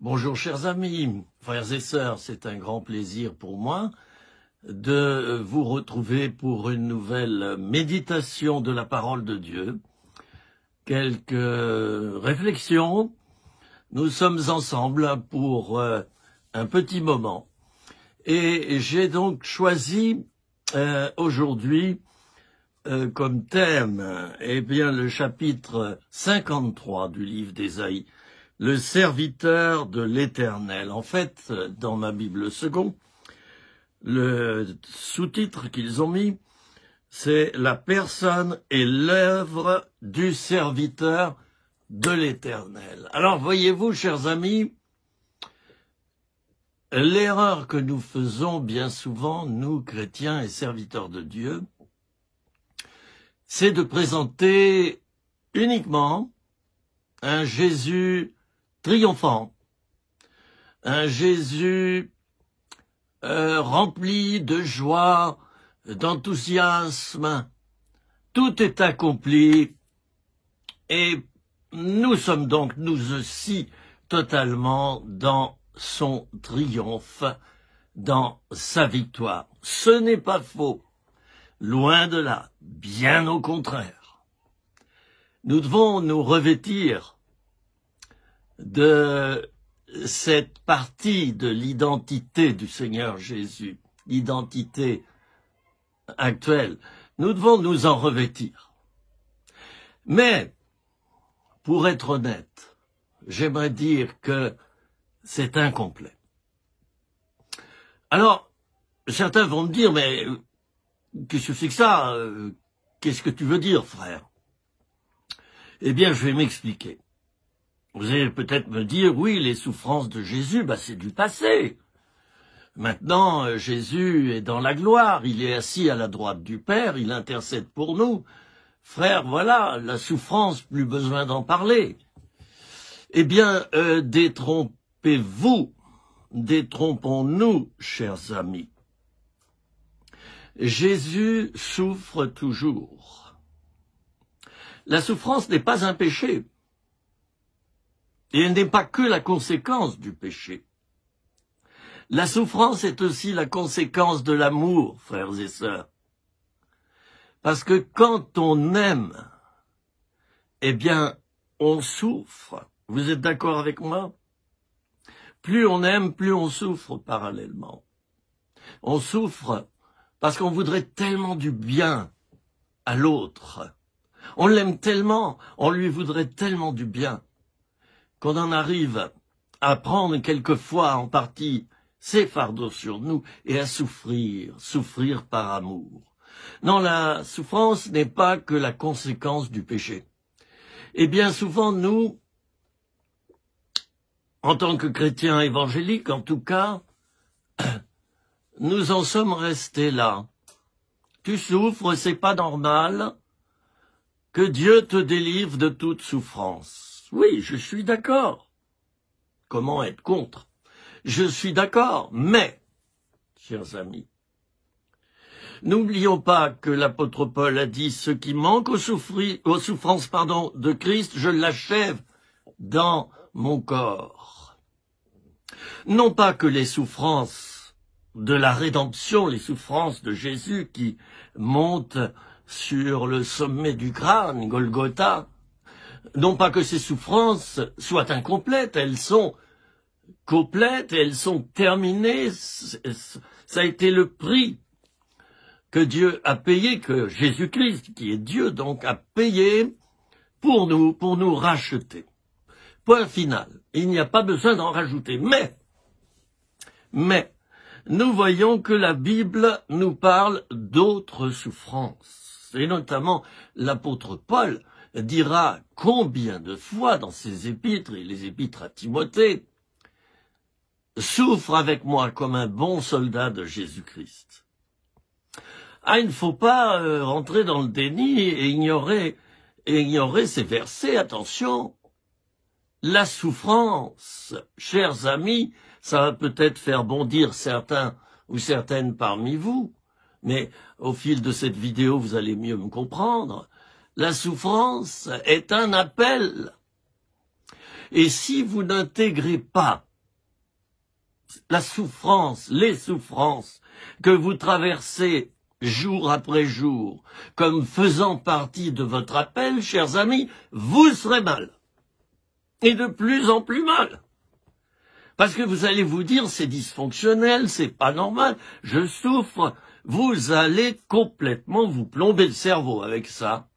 Bonjour chers amis, frères et sœurs, c'est un grand plaisir pour moi de vous retrouver pour une nouvelle méditation de la parole de Dieu. Quelques réflexions, nous sommes ensemble pour un petit moment. Et j'ai donc choisi aujourd'hui comme thème le chapitre 53 du livre d'Ésaïe. Le serviteur de l'Éternel. En fait, dans ma Bible seconde, le sous-titre qu'ils ont mis, c'est la personne et l'œuvre du serviteur de l'Éternel. Alors, voyez-vous, chers amis, l'erreur que nous faisons bien souvent, nous, chrétiens et serviteurs de Dieu, c'est de présenter uniquement un Jésus triomphant, un Jésus rempli de joie, d'enthousiasme, tout est accompli et nous sommes donc nous aussi totalement dans son triomphe, dans sa victoire. Ce n'est pas faux, loin de là, bien au contraire. Nous devons nous revêtir de cette partie de l'identité du Seigneur Jésus, l'identité actuelle. Nous devons nous en revêtir. Mais, pour être honnête, j'aimerais dire que c'est incomplet. Alors, certains vont me dire, mais qu'est-ce que c'est que ça? Qu'est-ce que tu veux dire, frère? Eh bien, je vais m'expliquer. Vous allez peut-être me dire, oui, les souffrances de Jésus, c'est du passé. Maintenant, Jésus est dans la gloire, il est assis à la droite du Père, il intercède pour nous. Frère, voilà, la souffrance, plus besoin d'en parler. Eh bien, détrompez-vous, détrompons-nous, chers amis. Jésus souffre toujours. La souffrance n'est pas un péché. Et elle n'est pas que la conséquence du péché. La souffrance est aussi la conséquence de l'amour, frères et sœurs. Parce que quand on aime, eh bien, on souffre. Vous êtes d'accord avec moi? Plus on aime, plus on souffre parallèlement. On souffre parce qu'on voudrait tellement du bien à l'autre. On l'aime tellement, on lui voudrait tellement du bien, qu'on en arrive à prendre quelquefois en partie ses fardeaux sur nous et à souffrir par amour. Non, la souffrance n'est pas que la conséquence du péché. Et bien souvent, nous, en tant que chrétiens évangéliques en tout cas, nous en sommes restés là. Tu souffres, c'est pas normal, que Dieu te délivre de toute souffrance. Oui, je suis d'accord. Comment être contre? Je suis d'accord, mais, chers amis, n'oublions pas que l'apôtre Paul a dit « Ce qui manque aux souffrances de Christ, je l'achève dans mon corps. » Non pas que les souffrances de la rédemption, les souffrances de Jésus qui montent sur le sommet du crâne, Golgotha, non pas que ces souffrances soient incomplètes, elles sont complètes, elles sont terminées, ça a été le prix que Dieu a payé, que Jésus-Christ, qui est Dieu donc, a payé pour nous racheter. Point final, il n'y a pas besoin d'en rajouter, mais, nous voyons que la Bible nous parle d'autres souffrances, et notamment l'apôtre Paul dira combien de fois dans ses épîtres et les épîtres à Timothée, souffre avec moi comme un bon soldat de Jésus-Christ. Il ne faut pas rentrer dans le déni et ignorer ces versets, attention. La souffrance, chers amis, ça va peut-être faire bondir certains ou certaines parmi vous, mais au fil de cette vidéo, vous allez mieux me comprendre. La souffrance est un appel. Et si vous n'intégrez pas la souffrance, les souffrances que vous traversez jour après jour, comme faisant partie de votre appel, chers amis, vous serez mal. Et de plus en plus mal. Parce que vous allez vous dire, c'est dysfonctionnel, c'est pas normal, je souffre. Vous allez complètement vous plomber le cerveau avec ça.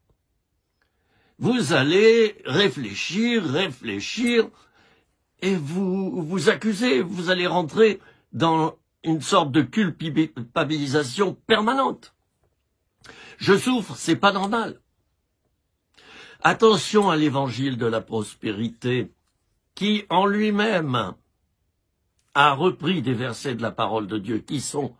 Vous allez réfléchir, et vous accusez, vous allez rentrer dans une sorte de culpabilisation permanente. Je souffre, c'est pas normal. Attention à l'évangile de la prospérité, qui en lui-même a repris des versets de la parole de Dieu qui sont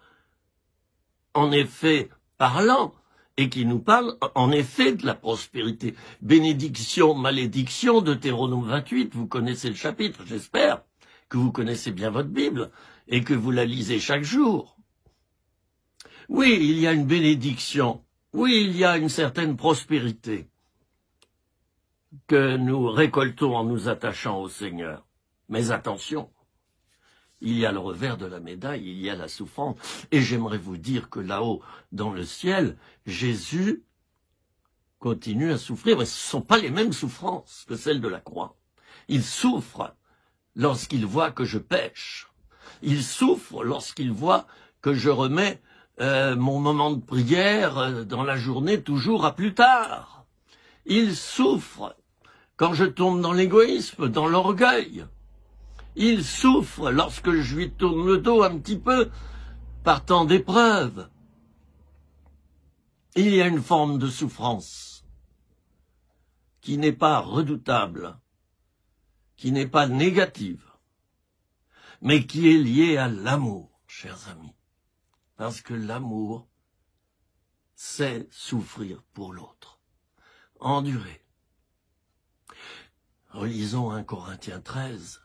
en effet parlants et qui nous parlent en effet de la prospérité. Bénédiction, malédiction, Deutéronome 28, vous connaissez le chapitre, j'espère que vous connaissez bien votre Bible et que vous la lisez chaque jour. Oui, il y a une bénédiction, oui, il y a une certaine prospérité que nous récoltons en nous attachant au Seigneur. Mais attention, il y a le revers de la médaille, il y a la souffrance. Et j'aimerais vous dire que là-haut, dans le ciel, Jésus continue à souffrir, mais ce ne sont pas les mêmes souffrances que celles de la croix. Il souffre lorsqu'il voit que je pêche. Il souffre lorsqu'il voit que je remets mon moment de prière dans la journée toujours à plus tard. Il souffre quand je tombe dans l'égoïsme, dans l'orgueil. Il souffre lorsque je lui tourne le dos un petit peu par tant d'épreuves. Il y a une forme de souffrance qui n'est pas redoutable, qui n'est pas négative, mais qui est liée à l'amour, chers amis. Parce que l'amour, c'est souffrir pour l'autre, endurer. Relisons 1 Corinthiens 13.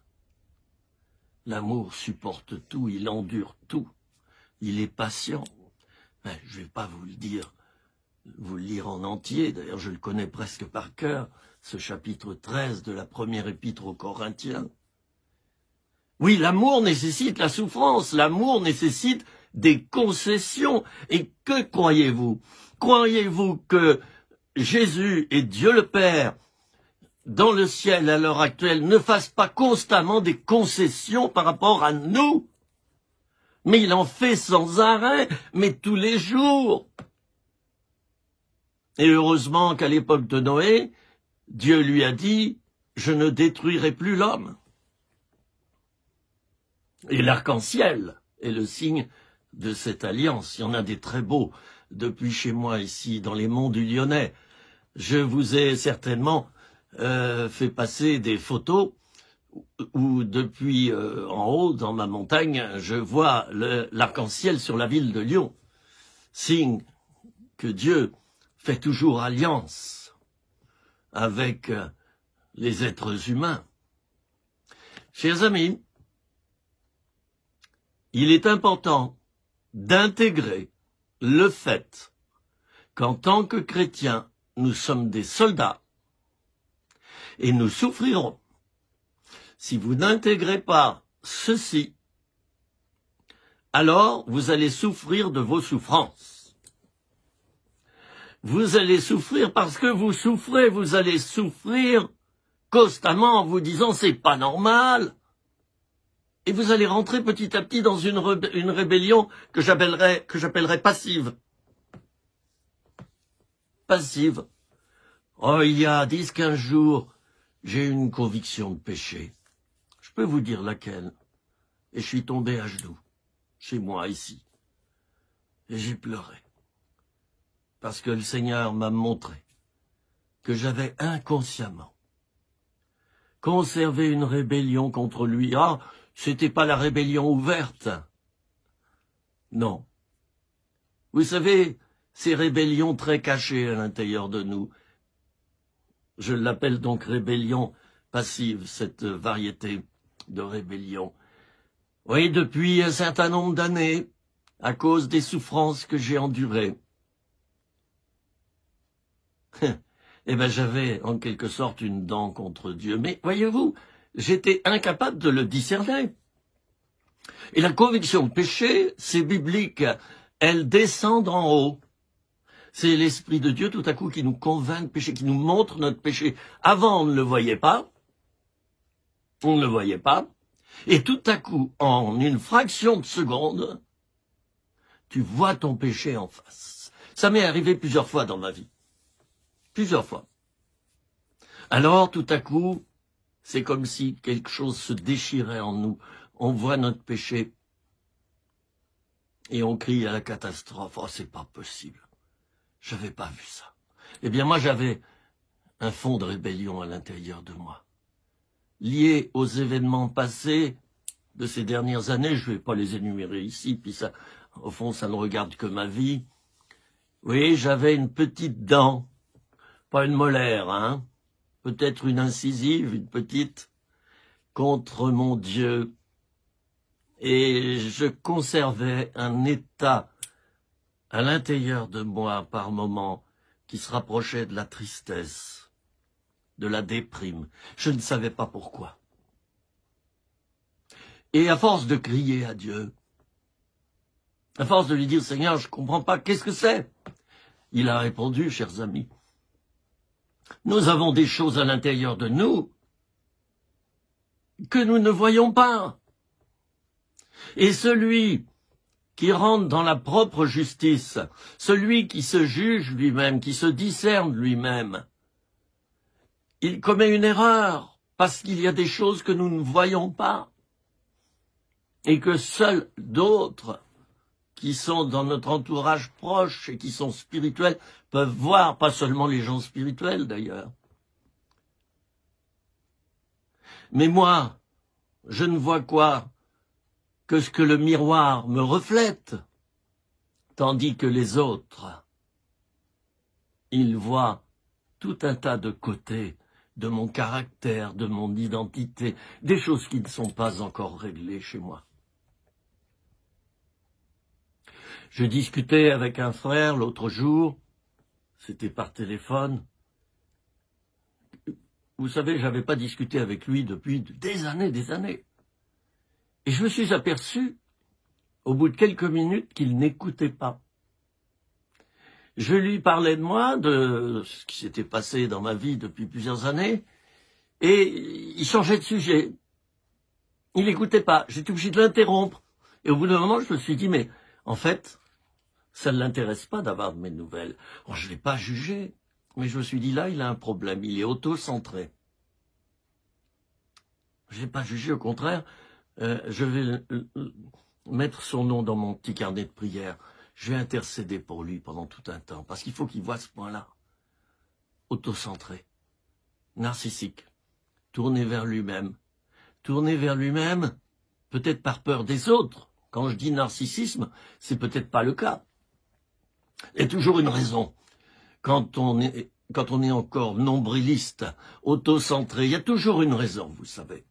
L'amour supporte tout, il endure tout, il est patient. Je ne vais pas vous le dire, vous le lire en entier, d'ailleurs je le connais presque par cœur, ce chapitre 13 de la première épître aux Corinthiens. Oui, l'amour nécessite la souffrance, l'amour nécessite des concessions. Et que croyez-vous? Croyez-vous que Jésus et Dieu le Père dans le ciel à l'heure actuelle ne fasse pas constamment des concessions par rapport à nous? Mais il en fait sans arrêt, mais tous les jours. Et heureusement qu'à l'époque de Noé, Dieu lui a dit « Je ne détruirai plus l'homme ». Et l'arc-en-ciel est le signe de cette alliance. Il y en a des très beaux depuis chez moi ici, dans les monts du Lyonnais. Je vous ai certainement fait passer des photos où depuis en haut, dans ma montagne, je vois l'arc-en-ciel sur la ville de Lyon. Signe que Dieu fait toujours alliance avec les êtres humains. Chers amis, il est important d'intégrer le fait qu'en tant que chrétiens, nous sommes des soldats et nous souffrirons. Si vous n'intégrez pas ceci, alors vous allez souffrir de vos souffrances. Vous allez souffrir parce que vous souffrez, vous allez souffrir constamment en vous disant c'est pas normal. Et vous allez rentrer petit à petit dans une rébellion que j'appellerais passive. Passive. Oh, il y a 10-15 jours, j'ai eu une conviction de péché. Je peux vous dire laquelle. Et je suis tombé à genoux, chez moi, ici. Et j'ai pleuré. Parce que le Seigneur m'a montré que j'avais inconsciemment conservé une rébellion contre lui. Ah, c'était pas la rébellion ouverte. Non. Vous savez, ces rébellions très cachées à l'intérieur de nous, je l'appelle donc rébellion passive, cette variété de rébellion. Oui, depuis un certain nombre d'années, à cause des souffrances que j'ai endurées, eh ben j'avais en quelque sorte une dent contre Dieu. Mais voyez-vous, j'étais incapable de le discerner. Et la conviction de péché, c'est biblique, elle descend d'en haut. C'est l'Esprit de Dieu tout à coup qui nous convainc de péché, qui nous montre notre péché. Avant, on ne le voyait pas. On ne le voyait pas. Et tout à coup, en une fraction de seconde, tu vois ton péché en face. Ça m'est arrivé plusieurs fois dans ma vie. Plusieurs fois. Alors, tout à coup, c'est comme si quelque chose se déchirait en nous. On voit notre péché et on crie à la catastrophe. Oh, c'est pas possible. J'avais pas vu ça. Eh bien, moi, j'avais un fond de rébellion à l'intérieur de moi, lié aux événements passés de ces dernières années. Je vais pas les énumérer ici, puis ça, au fond, ça ne regarde que ma vie. Oui, j'avais une petite dent, pas une molaire, hein, peut-être une incisive, une petite, contre mon Dieu. Et je conservais un état à l'intérieur de moi, par moments, qui se rapprochait de la tristesse, de la déprime. Je ne savais pas pourquoi. Et à force de crier à Dieu, à force de lui dire, Seigneur, je ne comprends pas, qu'est-ce que c'est? Il a répondu, chers amis, nous avons des choses à l'intérieur de nous que nous ne voyons pas. Et celui qui rentre dans la propre justice, celui qui se juge lui-même, qui se discerne lui-même, il commet une erreur parce qu'il y a des choses que nous ne voyons pas et que seuls d'autres qui sont dans notre entourage proche et qui sont spirituels peuvent voir, pas seulement les gens spirituels d'ailleurs. Mais moi, je ne vois quoi que ce que le miroir me reflète, tandis que les autres, ils voient tout un tas de côtés de mon caractère, de mon identité, des choses qui ne sont pas encore réglées chez moi. Je discutais avec un frère l'autre jour, c'était par téléphone. Vous savez, je n'avais pas discuté avec lui depuis des années. Et je me suis aperçu, au bout de quelques minutes, qu'il n'écoutait pas. Je lui parlais de moi, de ce qui s'était passé dans ma vie depuis plusieurs années, et il changeait de sujet. Il n'écoutait pas. J'étais obligé de l'interrompre. Et au bout d'un moment, je me suis dit, mais en fait, ça ne l'intéresse pas d'avoir de mes nouvelles. Oh, je ne l'ai pas jugé, mais je me suis dit, là, il a un problème. Il est auto-centré. Je ne l'ai pas jugé, au contraire. Je vais mettre son nom dans mon petit carnet de prière. Je vais intercéder pour lui pendant tout un temps, parce qu'il faut qu'il voit ce point-là. Autocentré, narcissique, tourné vers lui-même. Tourné vers lui-même, peut-être par peur des autres. Quand je dis narcissisme, c'est peut-être pas le cas. Il y a toujours une raison. Quand on est encore nombriliste, autocentré, il y a toujours une raison, vous savez.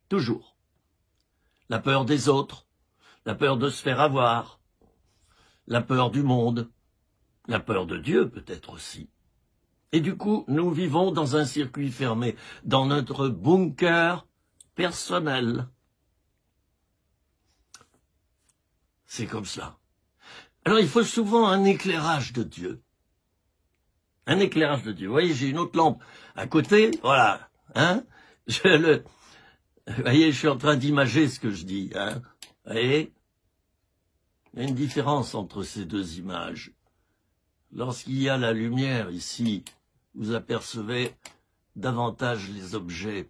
Toujours. La peur des autres, la peur de se faire avoir, la peur du monde, la peur de Dieu peut-être aussi. Et du coup, nous vivons dans un circuit fermé, dans notre bunker personnel. C'est comme ça. Alors il faut souvent un éclairage de Dieu. Un éclairage de Dieu. Vous voyez, j'ai une autre lampe à côté, voilà. Hein, vous voyez, je suis en train d'imager ce que je dis. Hein, vous voyez, il y a une différence entre ces deux images. Lorsqu'il y a la lumière ici, vous apercevez davantage les objets.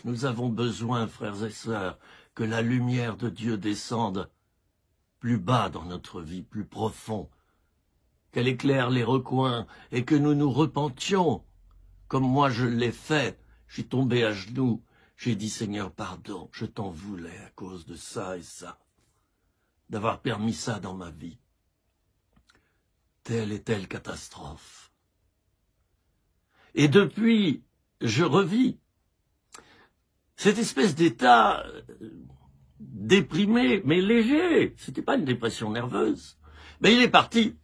Nous avons besoin, frères et sœurs, que la lumière de Dieu descende plus bas dans notre vie, plus profond, qu'elle éclaire les recoins et que nous nous repentions, comme moi je l'ai fait. Je suis tombé à genoux, j'ai dit Seigneur, pardon, je t'en voulais à cause de ça et ça, d'avoir permis ça dans ma vie. Telle et telle catastrophe. Et depuis, je revis cette espèce d'état déprimé, mais léger. C'était pas une dépression nerveuse. Mais il est parti.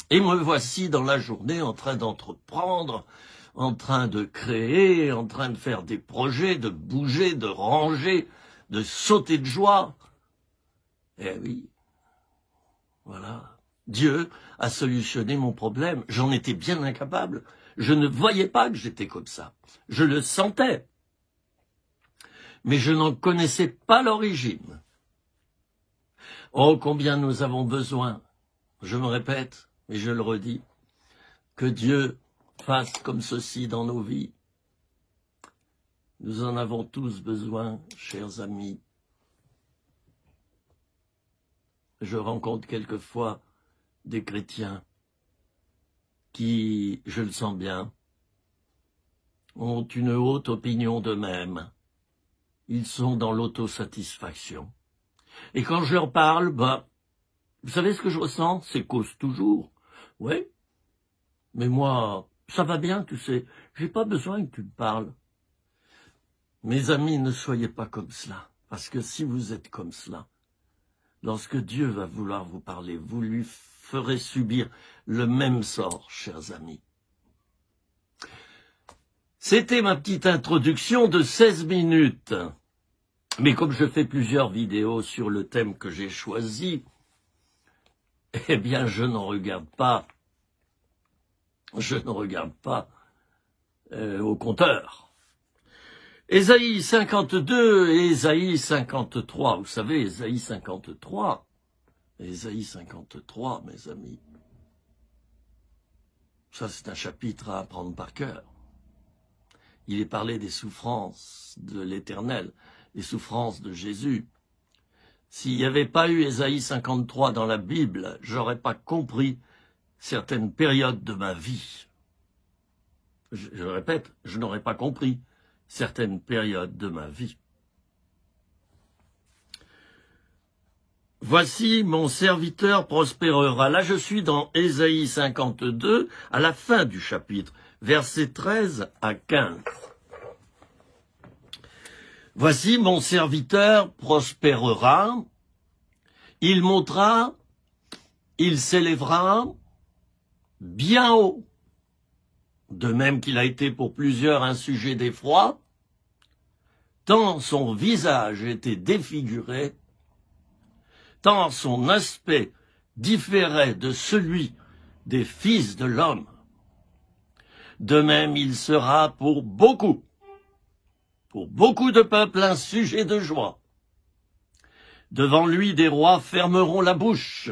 Et me voici dans la journée en train d'entreprendre, en train de créer, en train de faire des projets, de bouger, de ranger, de sauter de joie. Eh oui, voilà. Dieu a solutionné mon problème. J'en étais bien incapable. Je ne voyais pas que j'étais comme ça. Je le sentais. Mais je n'en connaissais pas l'origine. Oh, combien nous avons besoin, je me répète, et je le redis, que Dieu fasse comme ceci dans nos vies. Nous en avons tous besoin, chers amis. Je rencontre quelquefois des chrétiens qui, je le sens bien, ont une haute opinion d'eux-mêmes. Ils sont dans l'autosatisfaction. Et quand je leur parle, vous savez ce que je ressens? C'est cause toujours. Oui, mais moi, ça va bien, tu sais. J'ai pas besoin que tu me parles. Mes amis, ne soyez pas comme cela. Parce que si vous êtes comme cela, lorsque Dieu va vouloir vous parler, vous lui ferez subir le même sort, chers amis. C'était ma petite introduction de 16 minutes. Mais comme je fais plusieurs vidéos sur le thème que j'ai choisi, eh bien, je ne regarde pas au compteur. Ésaïe 52 et Ésaïe 53. Vous savez, Ésaïe 53, mes amis, ça c'est un chapitre à apprendre par cœur. Il est parlé des souffrances de l'Éternel, des souffrances de Jésus. S'il n'y avait pas eu Ésaïe 53 dans la Bible, j'aurais pas compris certaines périodes de ma vie. Je le répète, je n'aurais pas compris certaines périodes de ma vie. Voici mon serviteur prospérera. Là, je suis dans Ésaïe 52, à la fin du chapitre, versets 13 à 15. Voici mon serviteur prospérera, il montera, il s'élèvera bien haut, de même qu'il a été pour plusieurs un sujet d'effroi, tant son visage était défiguré, tant son aspect différait de celui des fils de l'homme. De même il sera pour beaucoup de peuples un sujet de joie. Devant lui des rois fermeront la bouche,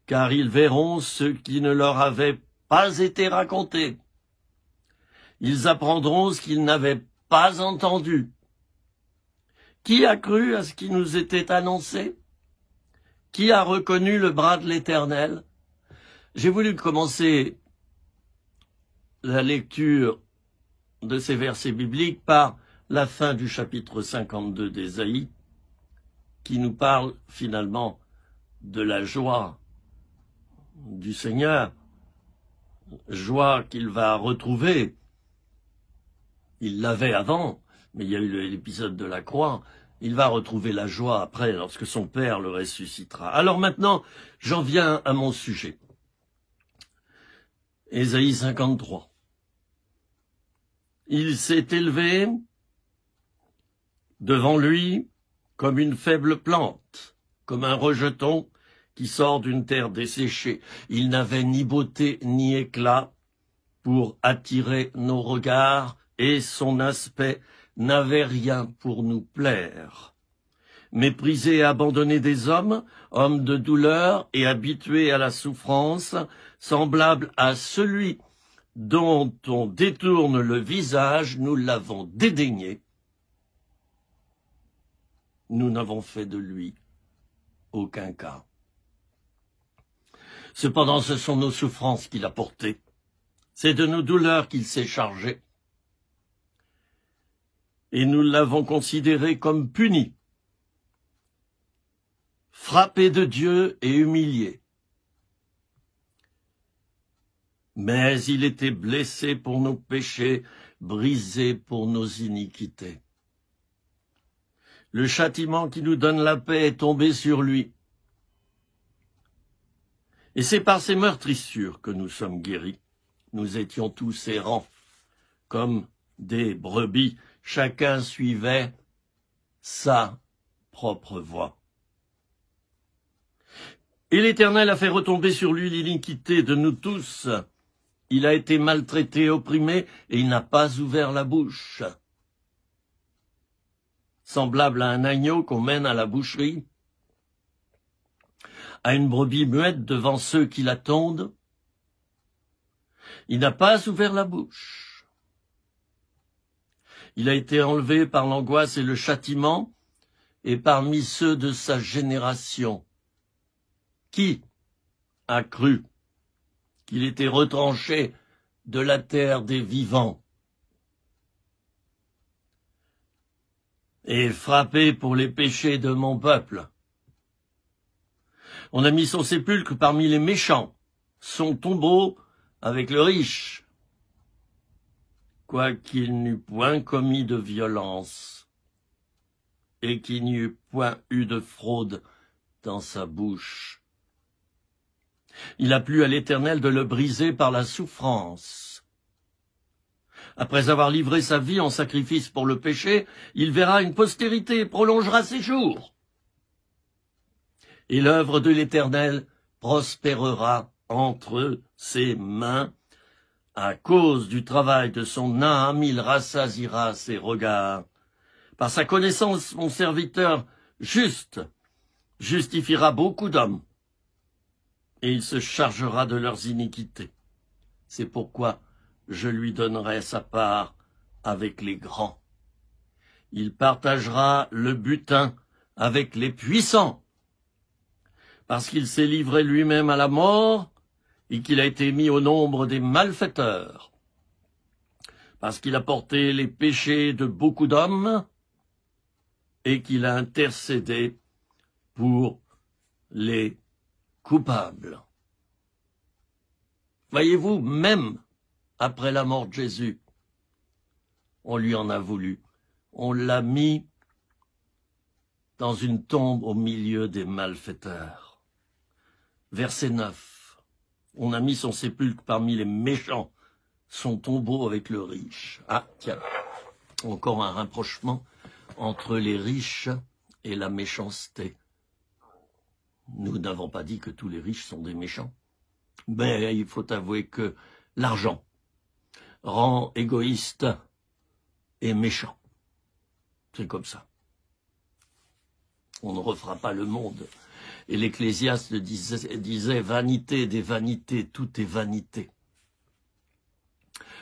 car ils verront ce qui ne leur avait pas été raconté. Ils apprendront ce qu'ils n'avaient pas entendu. Qui a cru à ce qui nous était annoncé? Qui a reconnu le bras de l'Éternel? J'ai voulu commencer la lecture de ces versets bibliques par la fin du chapitre 52 d'Ésaïe, qui nous parle finalement de la joie du Seigneur, joie qu'il va retrouver. Il l'avait avant, mais il y a eu l'épisode de la croix. Il va retrouver la joie après, lorsque son Père le ressuscitera. Alors maintenant, j'en viens à mon sujet. Ésaïe 53. Il s'est élevé devant lui comme une faible plante, comme un rejeton qui sort d'une terre desséchée. Il n'avait ni beauté ni éclat pour attirer nos regards, et son aspect n'avait rien pour nous plaire. Méprisé et abandonné des hommes, homme de douleur et habitué à la souffrance, semblable à celui dont on détourne le visage, nous l'avons dédaigné. Nous n'avons fait de lui aucun cas. Cependant, ce sont nos souffrances qu'il a portées. C'est de nos douleurs qu'il s'est chargé. Et nous l'avons considéré comme puni, frappé de Dieu et humilié. Mais il était blessé pour nos péchés, brisé pour nos iniquités. Le châtiment qui nous donne la paix est tombé sur lui. Et c'est par ses meurtrissures que nous sommes guéris. Nous étions tous errants, comme des brebis. Chacun suivait sa propre voie. Et l'Éternel a fait retomber sur lui l'iniquité de nous tous. Il a été maltraité, opprimé, et il n'a pas ouvert la bouche. Semblable à un agneau qu'on mène à la boucherie, à une brebis muette devant ceux qui la tondent, il n'a pas ouvert la bouche. Il a été enlevé par l'angoisse et le châtiment, et parmi ceux de sa génération, qui a cru qu'il était retranché de la terre des vivants et frappé pour les péchés de mon peuple? On a mis son sépulcre parmi les méchants, son tombeau avec le riche, quoiqu'il n'eût point commis de violence et qu'il n'y eût point eu de fraude dans sa bouche. Il a plu à l'Éternel de le briser par la souffrance. Après avoir livré sa vie en sacrifice pour le péché, il verra une postérité et prolongera ses jours. Et l'œuvre de l'Éternel prospérera entre ses mains. À cause du travail de son âme, il rassasiera ses regards. Par sa connaissance, mon serviteur juste justifiera beaucoup d'hommes, et il se chargera de leurs iniquités. C'est pourquoi je lui donnerai sa part avec les grands. Il partagera le butin avec les puissants, parce qu'il s'est livré lui-même à la mort et qu'il a été mis au nombre des malfaiteurs, parce qu'il a porté les péchés de beaucoup d'hommes et qu'il a intercédé pour les coupables. Voyez-vous, même après la mort de Jésus, on lui en a voulu. On l'a mis dans une tombe au milieu des malfaiteurs. Verset 9. On a mis son sépulcre parmi les méchants, son tombeau avec le riche. Ah, tiens, encore un rapprochement entre les riches et la méchanceté. Nous n'avons pas dit que tous les riches sont des méchants. Mais il faut avouer que l'argent rend égoïste et méchant. C'est comme ça. On ne refera pas le monde. Et l'Ecclésiaste disait vanité des vanités, tout est vanité.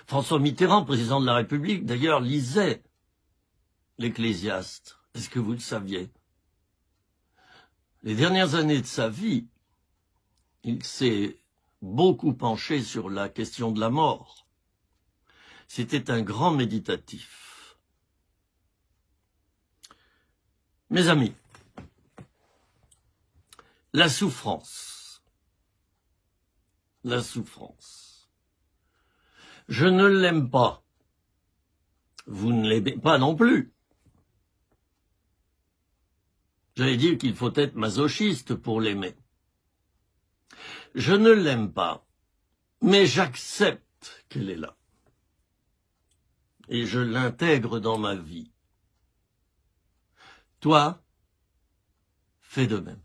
François Mitterrand, président de la République, d'ailleurs, lisait l'Ecclésiaste. Est-ce que vous le saviez? Les dernières années de sa vie, il s'est beaucoup penché sur la question de la mort. C'était un grand méditatif. Mes amis, la souffrance, je ne l'aime pas. Vous ne l'aimez pas non plus. J'allais dire qu'il faut être masochiste pour l'aimer. Je ne l'aime pas, mais j'accepte qu'elle est là. Et je l'intègre dans ma vie. Toi, fais de même.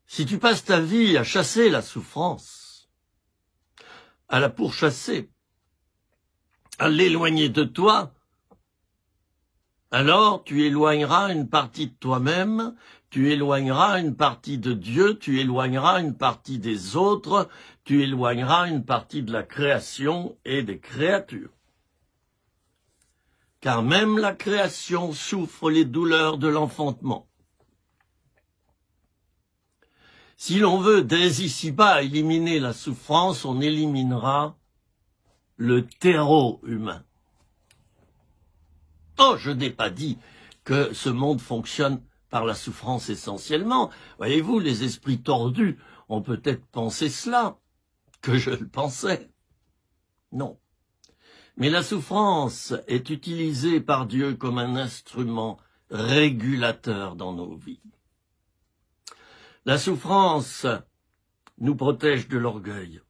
Si tu passes ta vie à chasser la souffrance, à la pourchasser, à l'éloigner de toi, alors tu éloigneras une partie de toi-même, tu éloigneras une partie de Dieu, tu éloigneras une partie des autres, tu éloigneras une partie de la création et des créatures. Car même la création souffre les douleurs de l'enfantement. Si l'on veut dès ici-bas éliminer la souffrance, on éliminera le terreau humain. Oh, je n'ai pas dit que ce monde fonctionne par la souffrance essentiellement. Voyez-vous, les esprits tordus ont peut-être pensé cela, que je le pensais. Non. Mais la souffrance est utilisée par Dieu comme un instrument régulateur dans nos vies. La souffrance nous protège de l'orgueil.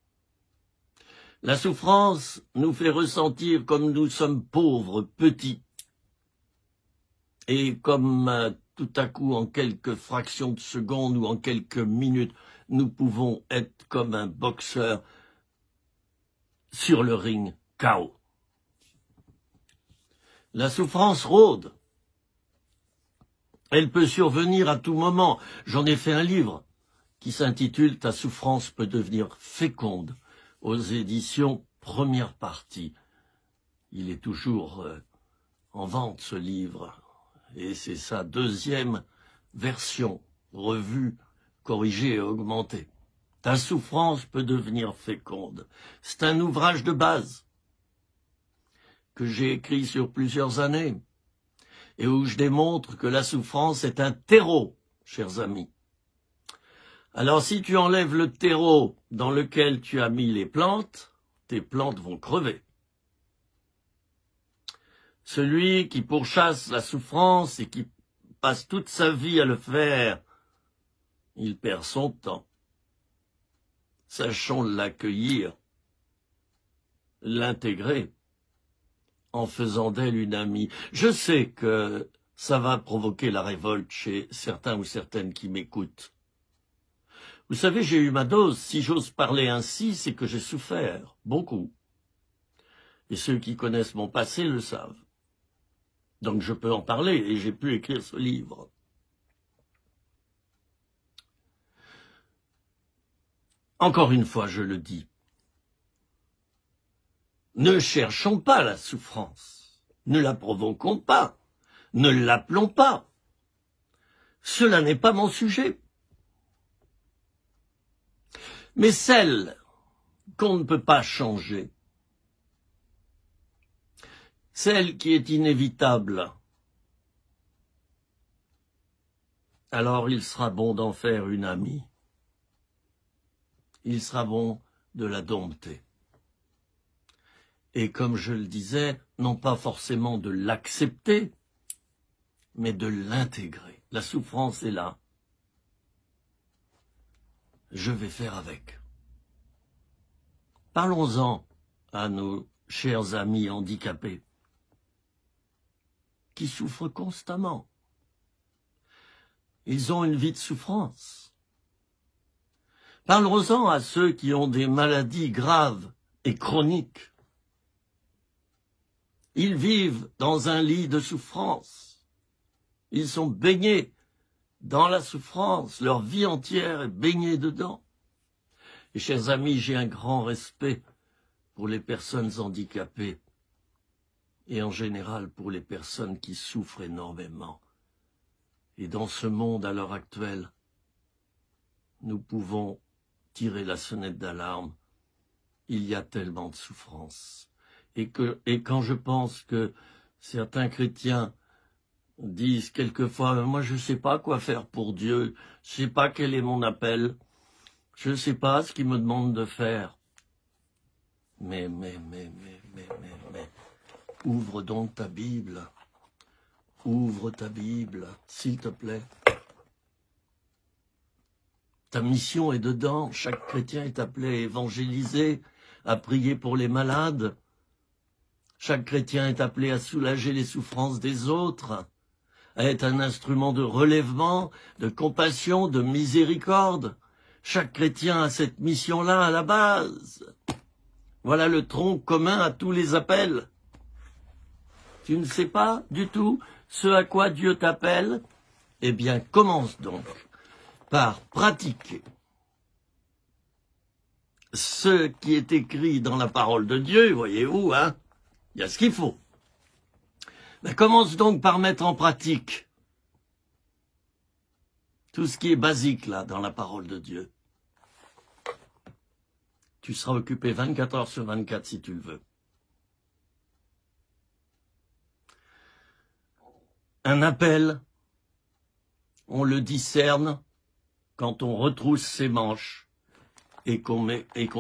La souffrance nous fait ressentir comme nous sommes pauvres, petits, et comme tout à coup, en quelques fractions de secondes ou en quelques minutes, nous pouvons être comme un boxeur sur le ring, KO. La souffrance rôde. Elle peut survenir à tout moment. J'en ai fait un livre qui s'intitule « Ta souffrance peut devenir féconde » aux éditions Première Partie. Il est toujours en vente, ce livre, et c'est sa deuxième version, revue, corrigée et augmentée. Ta souffrance peut devenir féconde. C'est un ouvrage de base que j'ai écrit sur plusieurs années et où je démontre que la souffrance est un terreau, chers amis. Alors si tu enlèves le terreau dans lequel tu as mis les plantes, tes plantes vont crever. Celui qui pourchasse la souffrance et qui passe toute sa vie à le faire, il perd son temps. Sachons l'accueillir, l'intégrer, en faisant d'elle une amie. Je sais que ça va provoquer la révolte chez certains ou certaines qui m'écoutent. Vous savez, j'ai eu ma dose. Si j'ose parler ainsi, c'est que j'ai souffert, beaucoup. Et ceux qui connaissent mon passé le savent. Donc je peux en parler et j'ai pu écrire ce livre. Encore une fois, je le dis. Ne cherchons pas la souffrance. Ne la provoquons pas. Ne l'appelons pas. Cela n'est pas mon sujet. Mais celle qu'on ne peut pas changer, celle qui est inévitable, alors il sera bon d'en faire une amie. Il sera bon de la dompter. Et comme je le disais, non pas forcément de l'accepter, mais de l'intégrer. La souffrance est là. Je vais faire avec. Parlons-en à nos chers amis handicapés qui souffrent constamment. Ils ont une vie de souffrance. Parlons-en à ceux qui ont des maladies graves et chroniques. Ils vivent dans un lit de souffrance. Ils sont baignés dans la souffrance. Leur vie entière est baignée dedans. Et chers amis, j'ai un grand respect pour les personnes handicapées et en général pour les personnes qui souffrent énormément. Et dans ce monde à l'heure actuelle, nous pouvons tirer la sonnette d'alarme. Il y a tellement de souffrance. Et quand je pense que certains chrétiens disent quelquefois « Moi, je ne sais pas quoi faire pour Dieu, je ne sais pas quel est mon appel, je ne sais pas ce qu'il me demande de faire. » Mais, ouvre donc ta Bible. Ouvre ta Bible, s'il te plaît. Ta mission est dedans. Chaque chrétien est appelé à évangéliser, à prier pour les malades. Chaque chrétien est appelé à soulager les souffrances des autres, à être un instrument de relèvement, de compassion, de miséricorde. Chaque chrétien a cette mission-là à la base. Voilà le tronc commun à tous les appels. Tu ne sais pas du tout ce à quoi Dieu t'appelle? Eh bien, commence donc par pratiquer ce qui est écrit dans la parole de Dieu, voyez-vous, hein? Il y a ce qu'il faut. Mais commence donc par mettre en pratique tout ce qui est basique là dans la parole de Dieu. Tu seras occupé 24 heures sur 24 si tu le veux. Un appel, on le discerne quand on retrousse ses manches et qu'on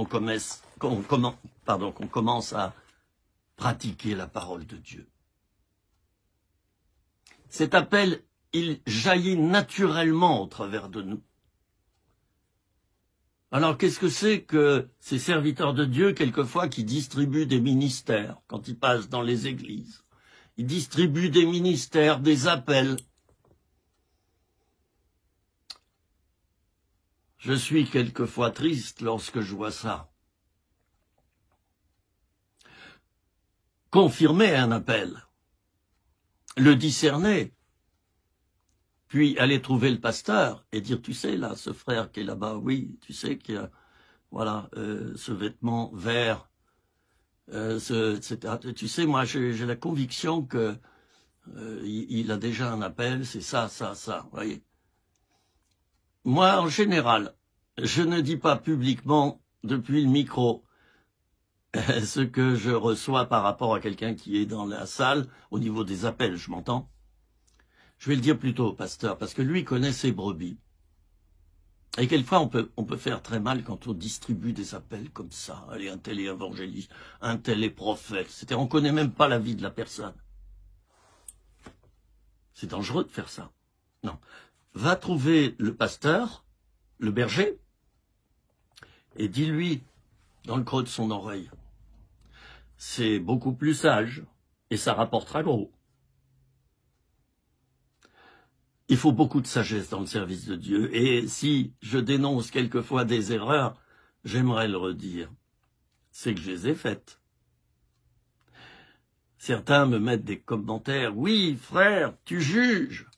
commence à pratiquer la parole de Dieu. Cet appel, il jaillit naturellement au travers de nous. Alors, qu'est-ce que c'est que ces serviteurs de Dieu, quelquefois, qui distribuent des ministères quand ils passent dans les églises? Ils distribuent des ministères, des appels. Je suis quelquefois triste lorsque je vois ça. Confirmer un appel, le discerner, puis aller trouver le pasteur et dire, tu sais, là, ce frère qui est là-bas, oui, tu sais qu'il y a, voilà, ce vêtement vert, etc. Tu sais, moi, j'ai la conviction que il a déjà un appel, c'est ça, vous voyez. Moi, en général, je ne dis pas publiquement, depuis le micro, ce que je reçois par rapport à quelqu'un qui est dans la salle, au niveau des appels, je m'entends. Je vais le dire plutôt au pasteur, parce que lui connaît ses brebis. Et quelquefois, on peut faire très mal quand on distribue des appels comme ça. Allez, un tel est évangéliste, un tel est prophète, etc. On ne connaît même pas la vie de la personne. C'est dangereux de faire ça. Non. Va trouver le pasteur, le berger, et dis-lui dans le creux de son oreille. C'est beaucoup plus sage, et ça rapportera gros. Il faut beaucoup de sagesse dans le service de Dieu, et si je dénonce quelquefois des erreurs, j'aimerais le redire. C'est que je les ai faites. Certains me mettent des commentaires. Oui, frère, tu juges.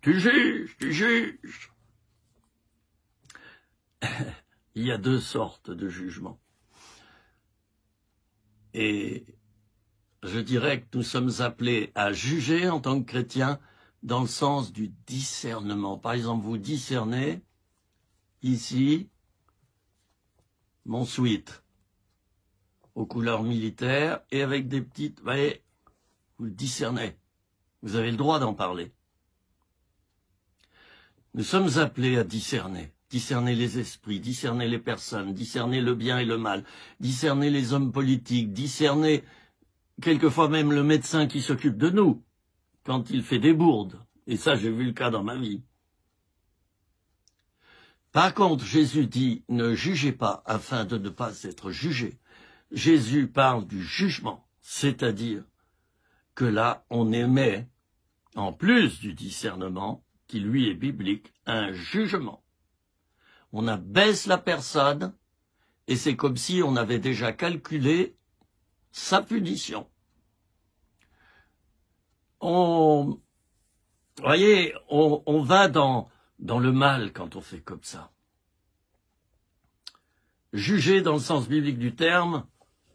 Tu juges, tu juges. Il y a deux sortes de jugements. Et je dirais que nous sommes appelés à juger en tant que chrétiens dans le sens du discernement. Par exemple, vous discernez ici mon sweat aux couleurs militaires et avec des petites... Vous voyez, vous le discernez. Vous avez le droit d'en parler. Nous sommes appelés à discerner. Discerner les esprits, discerner les personnes, discerner le bien et le mal, discerner les hommes politiques, discerner quelquefois même le médecin qui s'occupe de nous quand il fait des bourdes. Et ça, j'ai vu le cas dans ma vie. Par contre, Jésus dit, ne jugez pas afin de ne pas être jugé. Jésus parle du jugement, c'est-à-dire que là, on émet, en plus du discernement, qui lui est biblique, un jugement. On abaisse la personne et c'est comme si on avait déjà calculé sa punition. Vous voyez, on va dans le mal quand on fait comme ça. Juger dans le sens biblique du terme,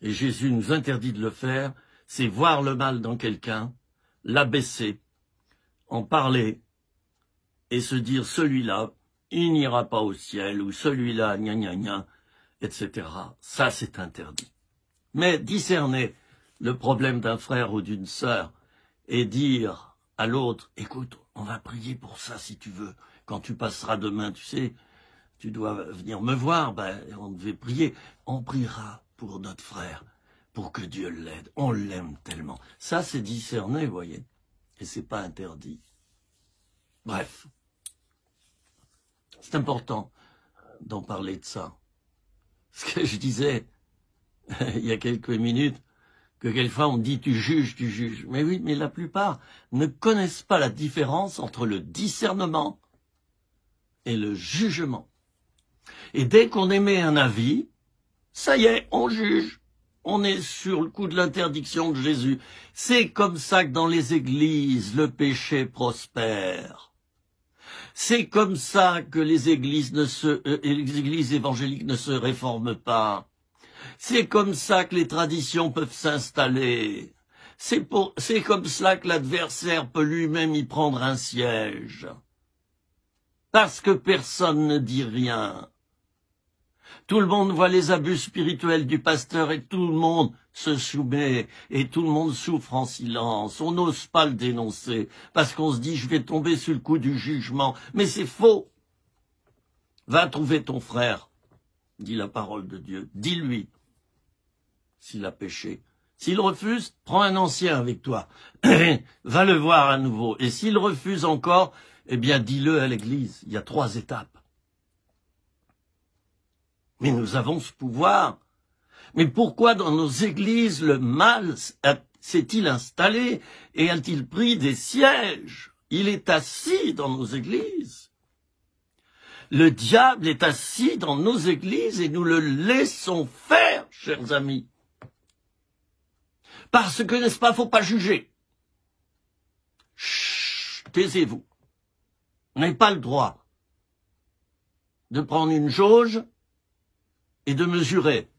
et Jésus nous interdit de le faire, c'est voir le mal dans quelqu'un, l'abaisser, en parler, et se dire celui-là, il n'ira pas au ciel, ou celui-là, gna gna gna, etc. Ça, c'est interdit. Mais discerner le problème d'un frère ou d'une sœur et dire à l'autre, écoute, on va prier pour ça si tu veux. Quand tu passeras demain, tu sais, tu dois venir me voir, ben, on devait prier. On priera pour notre frère, pour que Dieu l'aide. On l'aime tellement. Ça, c'est discerner, vous voyez. Et c'est pas interdit. Bref. C'est important d'en parler de ça. Ce que je disais il y a quelques minutes, que quelquefois on dit tu juges. Mais oui, mais la plupart ne connaissent pas la différence entre le discernement et le jugement. Et dès qu'on émet un avis, ça y est, on juge. On est sur le coup de l'interdiction de Jésus. C'est comme ça que dans les églises, le péché prospère. C'est comme ça que les églises évangéliques ne se réforment pas. C'est comme ça que les traditions peuvent s'installer. C'est comme cela que l'adversaire peut lui-même y prendre un siège. Parce que personne ne dit rien. Tout le monde voit les abus spirituels du pasteur et tout le monde se soumet et tout le monde souffre en silence. On n'ose pas le dénoncer parce qu'on se dit je vais tomber sur le coup du jugement. Mais c'est faux. Va trouver ton frère, dit la parole de Dieu. Dis-lui s'il a péché. S'il refuse, prends un ancien avec toi. Va le voir à nouveau. Et s'il refuse encore, eh bien dis-le à l'église. Il y a 3 étapes. Mais nous avons ce pouvoir. Mais pourquoi dans nos églises le mal s'est-il installé et a-t-il pris des sièges? Il est assis dans nos églises. Le diable est assis dans nos églises et nous le laissons faire, chers amis. Parce que, n'est-ce pas, faut pas juger. Chut, taisez-vous. Vous n'avez pas le droit de prendre une jauge et de mesurer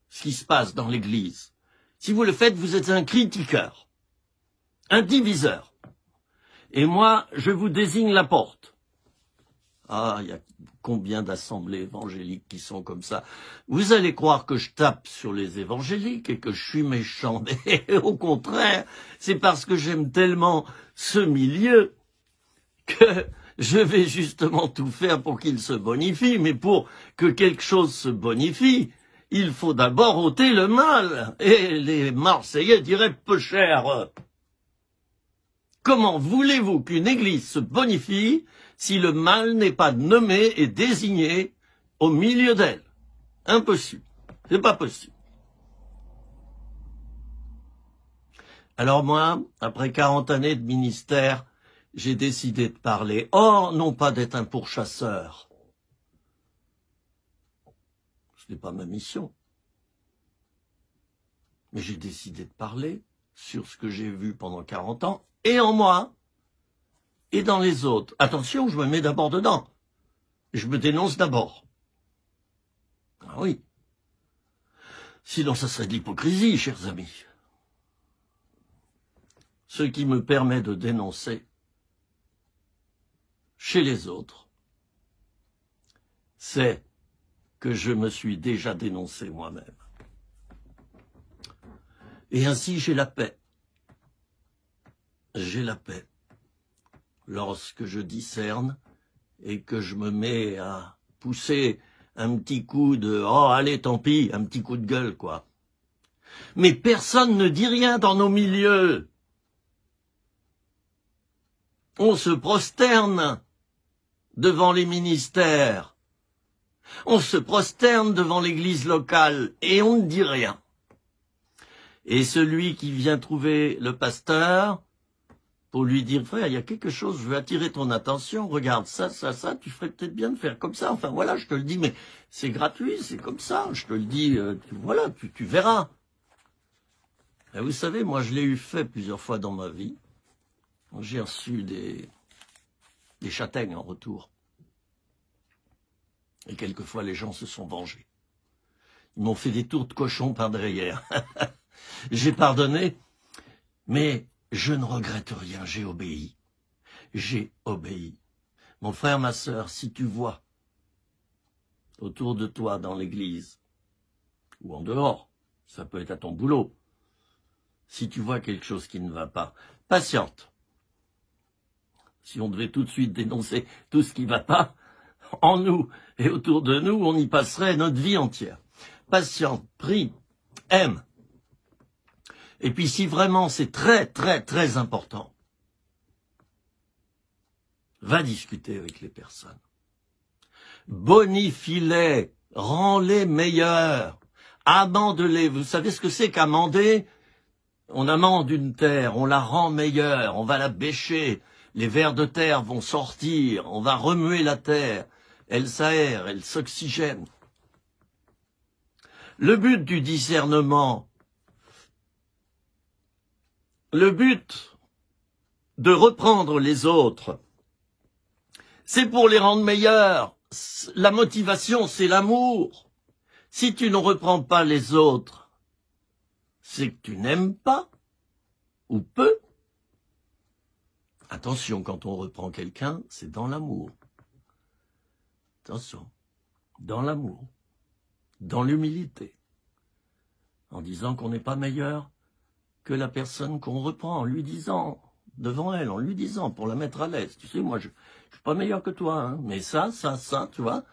ce qui se passe dans l'église. Si vous le faites, vous êtes un critiqueur, un diviseur. Et moi, je vous désigne la porte. Ah, il y a combien d'assemblées évangéliques qui sont comme ça. Vous allez croire que je tape sur les évangéliques et que je suis méchant. Mais au contraire, c'est parce que j'aime tellement ce milieu que je vais justement tout faire pour qu'il se bonifie. Mais pour que quelque chose se bonifie, il faut d'abord ôter le mal. Et les Marseillais diraient peu cher. Comment voulez-vous qu'une église se bonifie si le mal n'est pas nommé et désigné au milieu d'elle? Impossible. C'est pas possible. Alors moi, après 40 années de ministère, j'ai décidé de parler. Or, non pas d'être un pourchasseur. Ce n'est pas ma mission. Mais j'ai décidé de parler sur ce que j'ai vu pendant 40 ans, et en moi, et dans les autres. Attention, je me mets d'abord dedans. Je me dénonce d'abord. Ah oui. Sinon, ça serait de l'hypocrisie, chers amis. Ce qui me permet de dénoncer chez les autres, c'est que je me suis déjà dénoncé moi-même. Et ainsi, j'ai la paix. J'ai la paix. Lorsque je discerne et que je me mets à pousser un petit coup de « oh, allez, tant pis », un petit coup de gueule, quoi. Mais personne ne dit rien dans nos milieux. On se prosterne devant les ministères. On se prosterne devant l'église locale et on ne dit rien. Et celui qui vient trouver le pasteur pour lui dire, frère, il y a quelque chose, je veux attirer ton attention, regarde ça, tu ferais peut-être bien de faire comme ça. Enfin voilà, je te le dis, mais c'est gratuit, c'est comme ça, je te le dis, voilà, tu verras. Et vous savez, moi je l'ai eu fait plusieurs fois dans ma vie. J'ai reçu des châtaignes en retour. Et quelquefois les gens se sont vengés. Ils m'ont fait des tours de cochon par derrière. J'ai pardonné, mais je ne regrette rien, j'ai obéi. J'ai obéi. Mon frère, ma sœur, si tu vois autour de toi dans l'église, ou en dehors, ça peut être à ton boulot, si tu vois quelque chose qui ne va pas, patiente. Si on devait tout de suite dénoncer tout ce qui ne va pas, en nous et autour de nous, on y passerait notre vie entière. Patiente, prie, aime. Et puis si vraiment c'est très, très, très important, va discuter avec les personnes. Bonifie-les, rends-les meilleurs, amende-les. Vous savez ce que c'est qu'amender? On amende une terre, on la rend meilleure, on va la bêcher, les vers de terre vont sortir, on va remuer la terre, elle s'aère, elle s'oxygène. Le but du discernement, le but de reprendre les autres, c'est pour les rendre meilleurs. La motivation, c'est l'amour. Si tu ne reprends pas les autres, c'est que tu n'aimes pas, ou peu. Attention, quand on reprend quelqu'un, c'est dans l'amour. Attention, dans l'amour, dans l'humilité, en disant qu'on n'est pas meilleur que la personne qu'on reprend, en lui disant, devant elle, en lui disant, pour la mettre à l'aise. Tu sais, moi, je suis pas meilleur que toi, hein, mais ça, tu vois,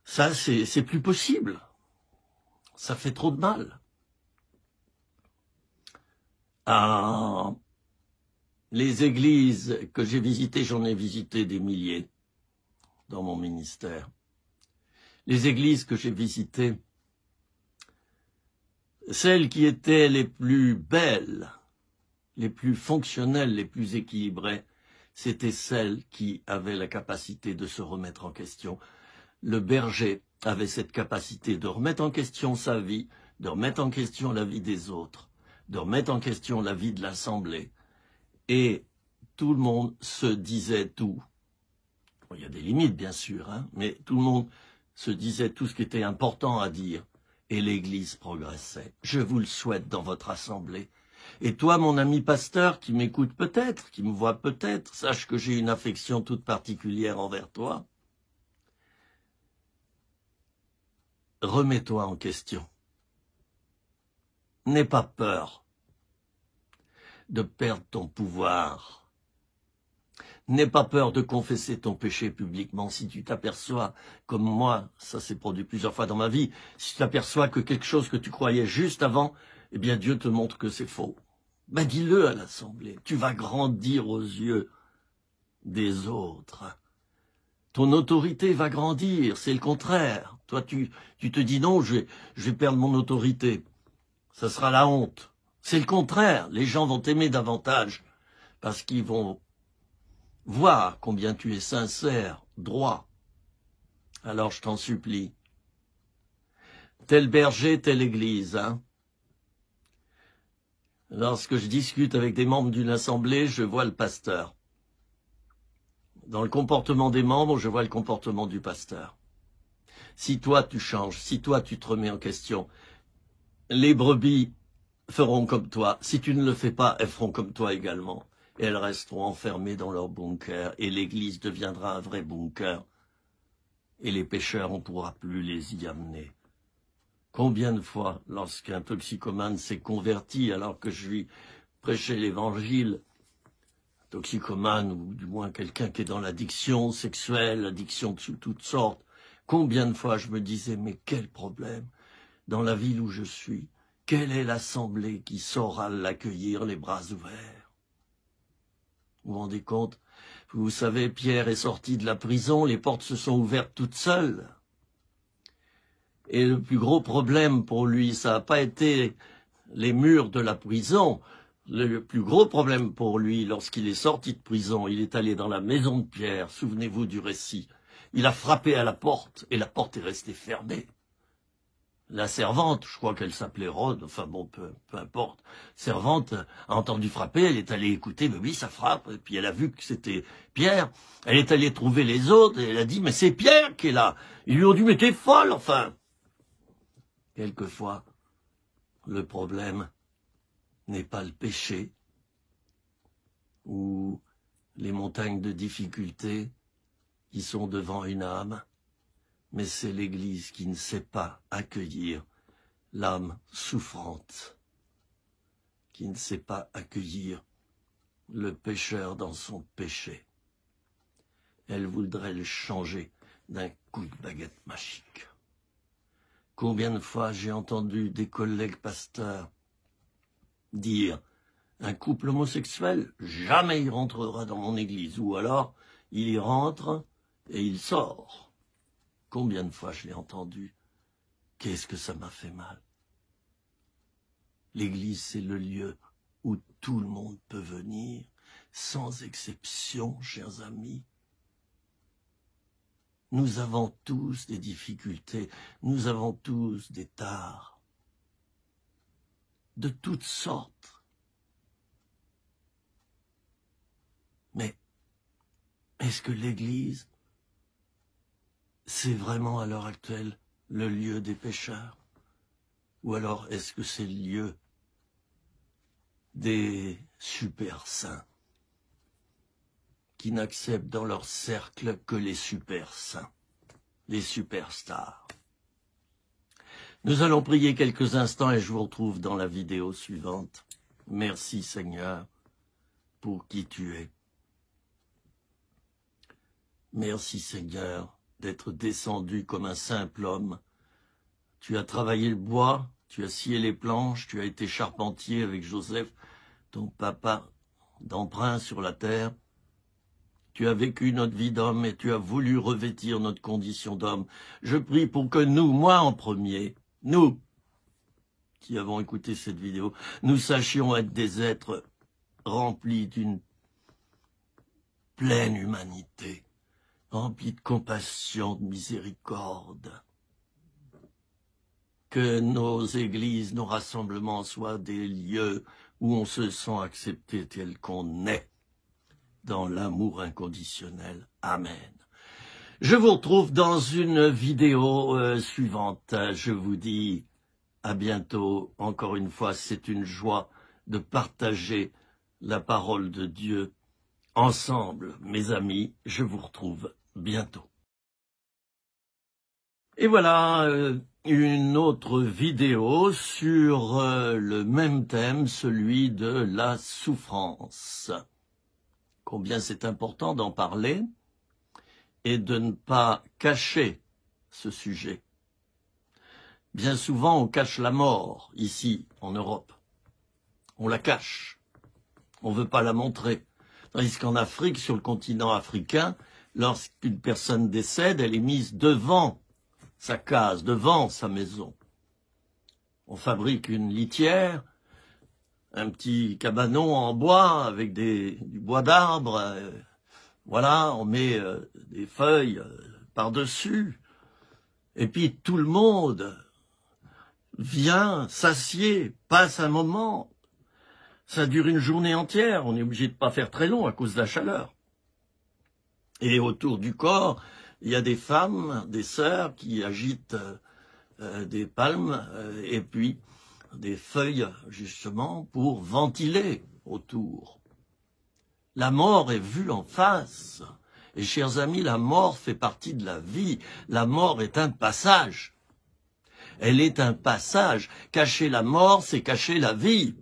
ça, c'est plus possible. Ça fait trop de mal. Ah, les églises que j'ai visitées, j'en ai visité des milliers dans mon ministère. Les églises que j'ai visitées, celles qui étaient les plus belles, les plus fonctionnelles, les plus équilibrées, c'était celle qui avait la capacité de se remettre en question. Le berger avait cette capacité de remettre en question sa vie, de remettre en question la vie des autres, de remettre en question la vie de l'Assemblée. Et tout le monde se disait tout. Bon, il y a des limites, bien sûr, hein, mais tout le monde se disait tout ce qui était important à dire. Et l'Église progressait. Je vous le souhaite dans votre Assemblée. Et toi, mon ami pasteur, qui m'écoute peut-être, qui me voit peut-être, sache que j'ai une affection toute particulière envers toi. Remets-toi en question. N'aie pas peur de perdre ton pouvoir. N'aie pas peur de confesser ton péché publiquement. Si tu t'aperçois, comme moi, ça s'est produit plusieurs fois dans ma vie, si tu t'aperçois que quelque chose que tu croyais juste avant, eh bien Dieu te montre que c'est faux. Ben dis-le à l'Assemblée. Tu vas grandir aux yeux des autres. Ton autorité va grandir, c'est le contraire. Toi, tu te dis non, je vais perdre mon autorité. Ça sera la honte. C'est le contraire. Les gens vont t'aimer davantage parce qu'ils vont voir combien tu es sincère, droit. Alors je t'en supplie. Tel berger, telle église. Hein. Lorsque je discute avec des membres d'une assemblée, je vois le pasteur. Dans le comportement des membres, je vois le comportement du pasteur. Si toi tu changes, si toi tu te remets en question, les brebis feront comme toi. Si tu ne le fais pas, elles feront comme toi également. Et elles resteront enfermées dans leur bunker. Et l'église deviendra un vrai bunker. Et les pécheurs, on ne pourra plus les y amener. Combien de fois, lorsqu'un toxicomane s'est converti alors que je lui prêchais l'évangile, toxicomane ou du moins quelqu'un qui est dans l'addiction sexuelle, l'addiction de toutes sortes, combien de fois je me disais, mais quel problème dans la ville où je suis, quelle est l'assemblée qui saura l'accueillir les bras ouverts? Vous vous rendez compte? Vous savez, Pierre est sorti de la prison, les portes se sont ouvertes toutes seules. Et le plus gros problème pour lui, ça n'a pas été les murs de la prison. Le plus gros problème pour lui, lorsqu'il est sorti de prison, il est allé dans la maison de Pierre, souvenez-vous du récit. Il a frappé à la porte, et la porte est restée fermée. La servante, je crois qu'elle s'appelait Rhodes, enfin bon, peu importe, servante a entendu frapper, elle est allée écouter, mais oui, ça frappe, et puis elle a vu que c'était Pierre, elle est allée trouver les autres, et elle a dit, mais c'est Pierre qui est là. Ils lui ont dit, mais t'es folle, enfin. Quelquefois, le problème n'est pas le péché, ou les montagnes de difficultés qui sont devant une âme, mais c'est l'Église qui ne sait pas accueillir l'âme souffrante, qui ne sait pas accueillir le pécheur dans son péché. Elle voudrait le changer d'un coup de baguette magique. Combien de fois j'ai entendu des collègues pasteurs dire « Un couple homosexuel, jamais il rentrera dans mon église » ou alors « Il y rentre et il sort ». Combien de fois je l'ai entendu? Qu'est-ce que ça m'a fait mal? L'église, c'est le lieu où tout le monde peut venir, sans exception, chers amis. Nous avons tous des difficultés, nous avons tous des tares, de toutes sortes. Mais est-ce que l'Église, c'est vraiment à l'heure actuelle le lieu des pécheurs? Ou alors est-ce que c'est le lieu des super saints qui n'acceptent dans leur cercle que les super saints, les superstars? Nous allons prier quelques instants et je vous retrouve dans la vidéo suivante. Merci Seigneur pour qui tu es. Merci Seigneur d'être descendu comme un simple homme. Tu as travaillé le bois, tu as scié les planches, tu as été charpentier avec Joseph, ton papa, d'emprunt sur la terre. Tu as vécu notre vie d'homme et tu as voulu revêtir notre condition d'homme. Je prie pour que nous, moi en premier, nous qui avons écouté cette vidéo, nous sachions être des êtres remplis d'une pleine humanité, remplie de compassion, de miséricorde. Que nos églises, nos rassemblements soient des lieux où on se sent accepté tel qu'on est, dans l'amour inconditionnel. Amen. Je vous retrouve dans une vidéo suivante. Je vous dis à bientôt. Encore une fois, c'est une joie de partager la parole de Dieu ensemble. Mes amis, je vous retrouve bientôt. Et voilà une autre vidéo sur le même thème, celui de la souffrance. Combien c'est important d'en parler et de ne pas cacher ce sujet. Bien souvent, on cache la mort, ici, en Europe. On la cache. On ne veut pas la montrer. Tandis qu'en Afrique, sur le continent africain, lorsqu'une personne décède, elle est mise devant sa case, devant sa maison. On fabrique une litière, un petit cabanon en bois avec du bois d'arbre. Voilà, on met des feuilles par-dessus. Et puis tout le monde vient, s'assied, passe un moment. Ça dure une journée entière. On est obligé de pas faire très long à cause de la chaleur. Et autour du corps, il y a des femmes, des sœurs qui agitent des palmes et puis des feuilles, justement, pour ventiler autour. La mort est vue en face. Et chers amis, la mort fait partie de la vie. La mort est un passage. Elle est un passage. Cacher la mort, c'est cacher la vie.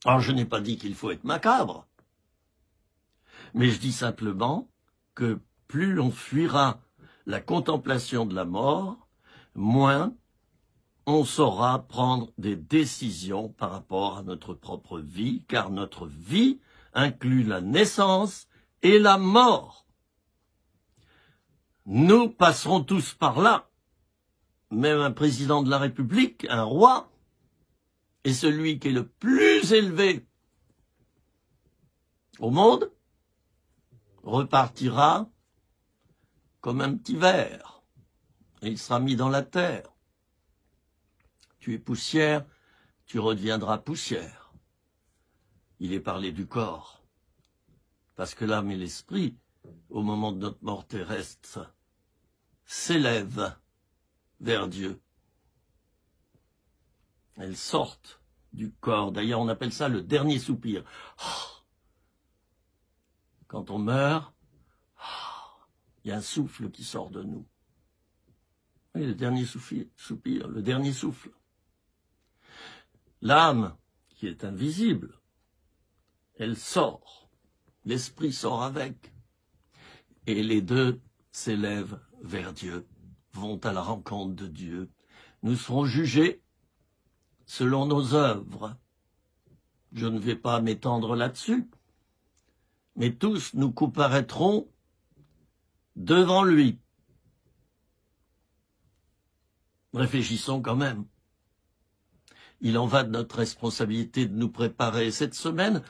Alors, je n'ai pas dit qu'il faut être macabre. Mais je dis simplement que plus on fuira la contemplation de la mort, moins on saura prendre des décisions par rapport à notre propre vie, car notre vie inclut la naissance et la mort. Nous passerons tous par là. Même un président de la République, un roi, est celui qui est le plus élevé au monde, repartira comme un petit ver, et il sera mis dans la terre. Tu es poussière, tu redeviendras poussière. Il est parlé du corps, parce que l'âme et l'esprit, au moment de notre mort terrestre, s'élèvent vers Dieu. Elles sortent du corps. D'ailleurs, on appelle ça le dernier soupir. Quand on meurt, il y a un souffle qui sort de nous. Oui, le dernier soupir, le dernier souffle. L'âme, qui est invisible, elle sort. L'esprit sort avec. Et les deux s'élèvent vers Dieu, vont à la rencontre de Dieu. Nous serons jugés selon nos œuvres. Je ne vais pas m'étendre là-dessus, mais tous nous comparaîtrons devant lui. Réfléchissons quand même. Il en va de notre responsabilité de nous préparer. Cette semaine,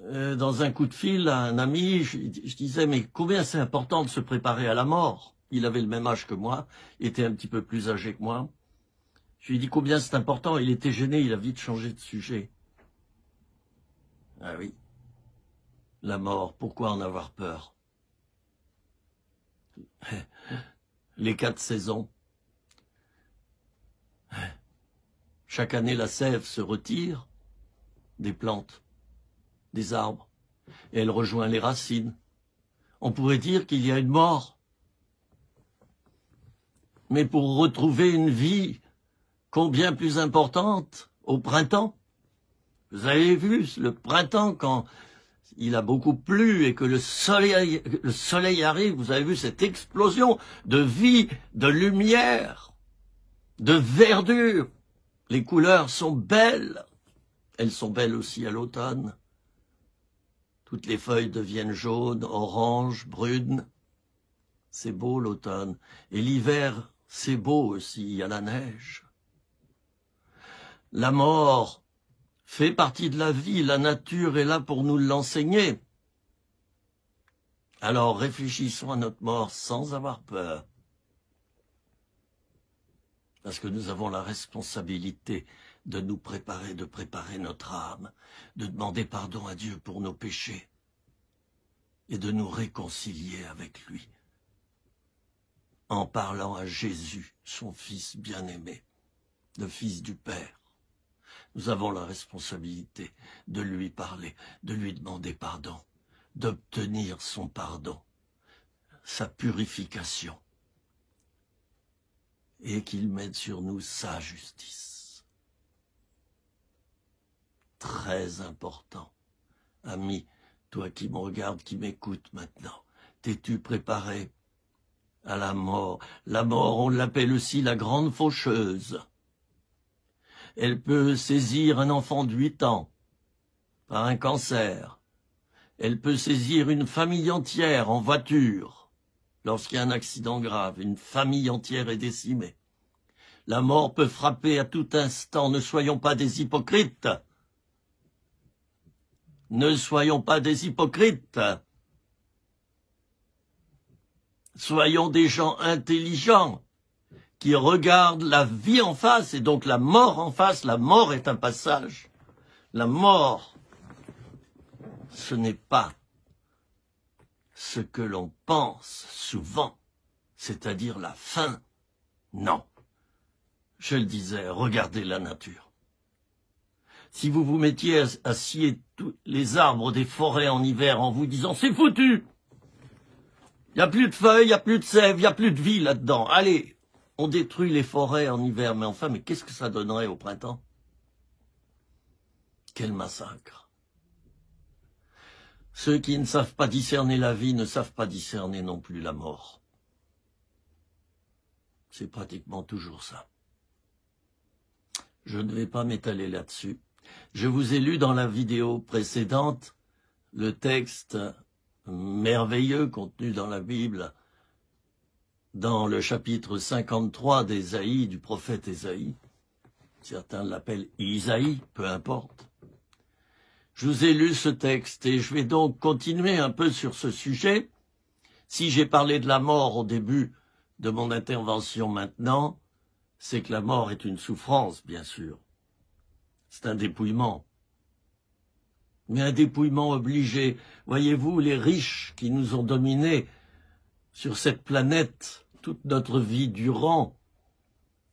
dans un coup de fil à un ami, je disais, mais combien c'est important de se préparer à la mort. Il avait le même âge que moi, était un petit peu plus âgé que moi. Je lui ai dit combien c'est important. Il était gêné, il a vite changé de sujet. Ah oui, la mort, pourquoi en avoir peur? Les 4 saisons. Chaque année, la sève se retire des plantes, des arbres, et elle rejoint les racines. On pourrait dire qu'il y a une mort. Mais pour retrouver une vie combien plus importante au printemps. Vous avez vu, le printemps, quand il a beaucoup plu et que le soleil arrive, vous avez vu cette explosion de vie, de lumière, de verdure. Les couleurs sont belles. Elles sont belles aussi à l'automne. Toutes les feuilles deviennent jaunes, oranges, brunes. C'est beau l'automne. Et l'hiver, c'est beau aussi, il y a la neige. La mort fait partie de la vie, la nature est là pour nous l'enseigner. Alors réfléchissons à notre mort sans avoir peur, parce que nous avons la responsabilité de nous préparer, de préparer notre âme, de demander pardon à Dieu pour nos péchés et de nous réconcilier avec lui en parlant à Jésus, son Fils bien-aimé, le Fils du Père. Nous avons la responsabilité de lui parler, de lui demander pardon, d'obtenir son pardon, sa purification, et qu'il mette sur nous sa justice. Très important. Ami, toi qui me regardes, qui m'écoutes maintenant, t'es-tu préparé à la mort? La mort, on l'appelle aussi la grande faucheuse. Elle peut saisir un enfant de 8 ans par un cancer. Elle peut saisir une famille entière en voiture. Lorsqu'il y a un accident grave, une famille entière est décimée. La mort peut frapper à tout instant. Ne soyons pas des hypocrites. Ne soyons pas des hypocrites. Soyons des gens intelligents qui regardent la vie en face et donc la mort en face. La mort est un passage. La mort, ce n'est pas ce que l'on pense souvent, c'est-à-dire la fin. Non. Je le disais, regardez la nature. Si vous vous mettiez à scier tous les arbres des forêts en hiver en vous disant « c'est foutu !» Il n'y a plus de feuilles, il n'y a plus de sève, il n'y a plus de vie là-dedans. Allez, on détruit les forêts en hiver. Mais enfin, qu'est-ce que ça donnerait au printemps? Quel massacre! Ceux qui ne savent pas discerner la vie ne savent pas discerner non plus la mort. C'est pratiquement toujours ça. Je ne vais pas m'étaler là-dessus. Je vous ai lu dans la vidéo précédente le texte merveilleux contenu dans la Bible, dans le chapitre 53 d'Ésaïe, du prophète Ésaïe. Certains l'appellent Isaïe, peu importe. Je vous ai lu ce texte et je vais donc continuer un peu sur ce sujet. Si j'ai parlé de la mort au début de mon intervention maintenant, c'est que la mort est une souffrance, bien sûr. C'est un dépouillement. Mais un dépouillement obligé. Voyez-vous, les riches qui nous ont dominés sur cette planète toute notre vie durant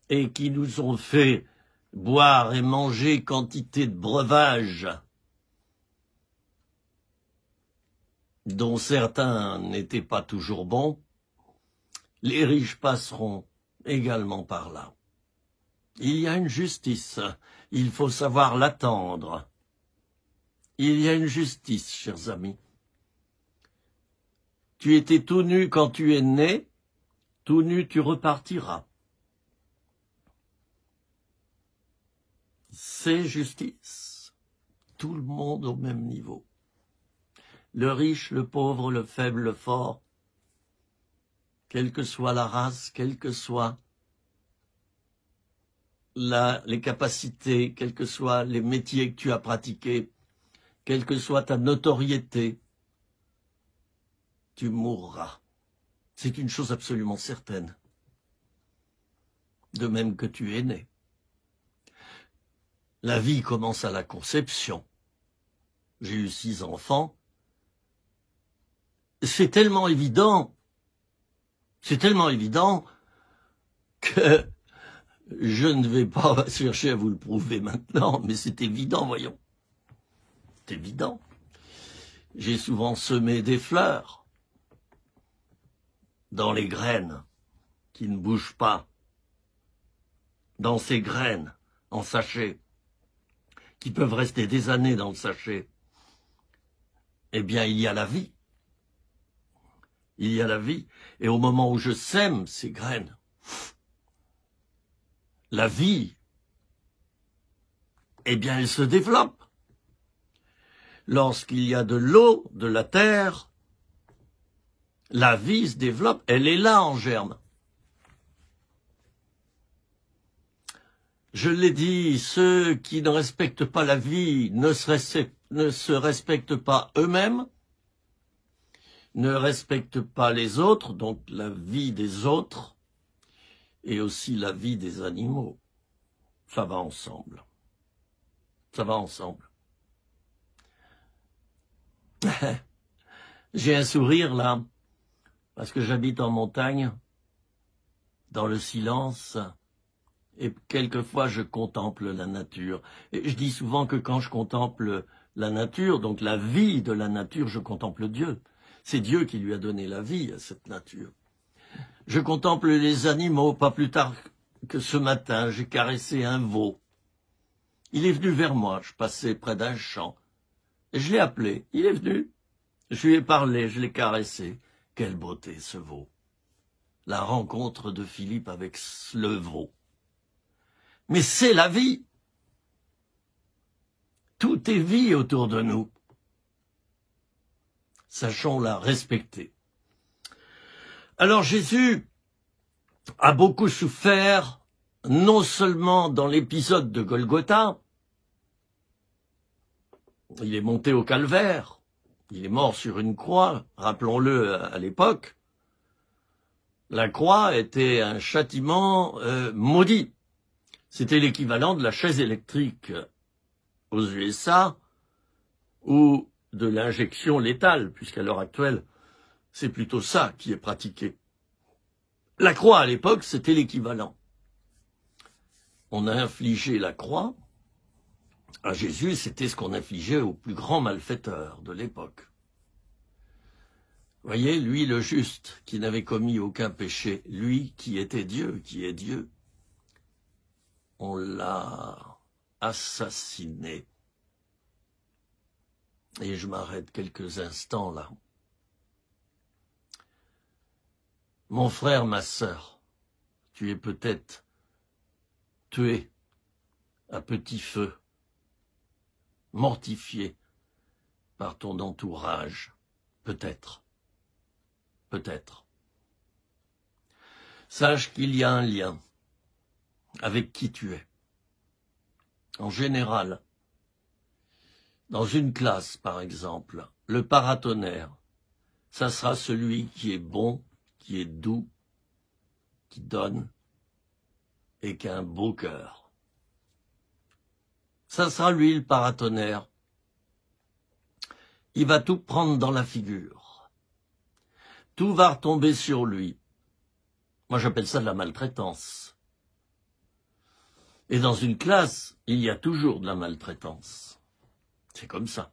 et qui nous ont fait boire et manger quantité de breuvages dont certains n'étaient pas toujours bons, les riches passeront également par là. Il y a une justice, il faut savoir l'attendre. Il y a une justice, chers amis. Tu étais tout nu quand tu es né, tout nu tu repartiras. C'est justice. Tout le monde au même niveau. Le riche, le pauvre, le faible, le fort, quelle que soit la race, quelle que soit les capacités, quels que soient les métiers que tu as pratiqués, quelle que soit ta notoriété, tu mourras. C'est une chose absolument certaine. De même que tu es né. La vie commence à la conception. J'ai eu 6 enfants. C'est tellement évident que je ne vais pas chercher à vous le prouver maintenant, mais c'est évident, voyons. C'est évident. J'ai souvent semé des fleurs dans les graines qui ne bougent pas, dans ces graines en sachet, qui peuvent rester des années dans le sachet. Eh bien, il y a la vie. Il y a la vie. Et au moment où je sème ces graines, la vie, eh bien, elle se développe. Lorsqu'il y a de l'eau, de la terre, la vie se développe, elle est là en germe. Je l'ai dit, ceux qui ne respectent pas la vie ne se respectent pas eux-mêmes. ne respecte pas les autres, donc la vie des autres, et aussi la vie des animaux. Ça va ensemble. Ça va ensemble. J'ai un sourire là, parce que j'habite en montagne, dans le silence, et quelquefois je contemple la nature. Et je dis souvent que quand je contemple la nature, donc la vie de la nature, je contemple Dieu. C'est Dieu qui lui a donné la vie à cette nature. Je contemple les animaux, pas plus tard que ce matin, j'ai caressé un veau. Il est venu vers moi, je passais près d'un champ, et je l'ai appelé, il est venu. Je lui ai parlé, je l'ai caressé. Quelle beauté ce veau. La rencontre de Philippe avec le veau. Mais c'est la vie. Tout est vie autour de nous. Sachons la respecter. Alors Jésus a beaucoup souffert, non seulement dans l'épisode de Golgotha, il est monté au calvaire, il est mort sur une croix, rappelons-le à l'époque. La croix était un châtiment maudit. C'était l'équivalent de la chaise électrique aux USA ou de l'injection létale, puisqu'à l'heure actuelle, c'est plutôt ça qui est pratiqué. La croix, à l'époque, c'était l'équivalent. On a infligé la croix à Jésus, c'était ce qu'on infligeait aux plus grands malfaiteurs de l'époque. Voyez, lui le juste, qui n'avait commis aucun péché, lui qui était Dieu, qui est Dieu, on l'a assassiné. Et je m'arrête quelques instants là. Mon frère, ma sœur, tu es peut-être tué à petit feu, mortifié par ton entourage, peut-être, peut-être. Sache qu'il y a un lien avec qui tu es. En général, dans une classe, par exemple, le paratonnerre, ça sera celui qui est bon, qui est doux, qui donne et qui a un beau cœur. Ça sera lui le paratonnerre. Il va tout prendre dans la figure. Tout va retomber sur lui. Moi, j'appelle ça de la maltraitance. Et dans une classe, il y a toujours de la maltraitance. C'est comme ça.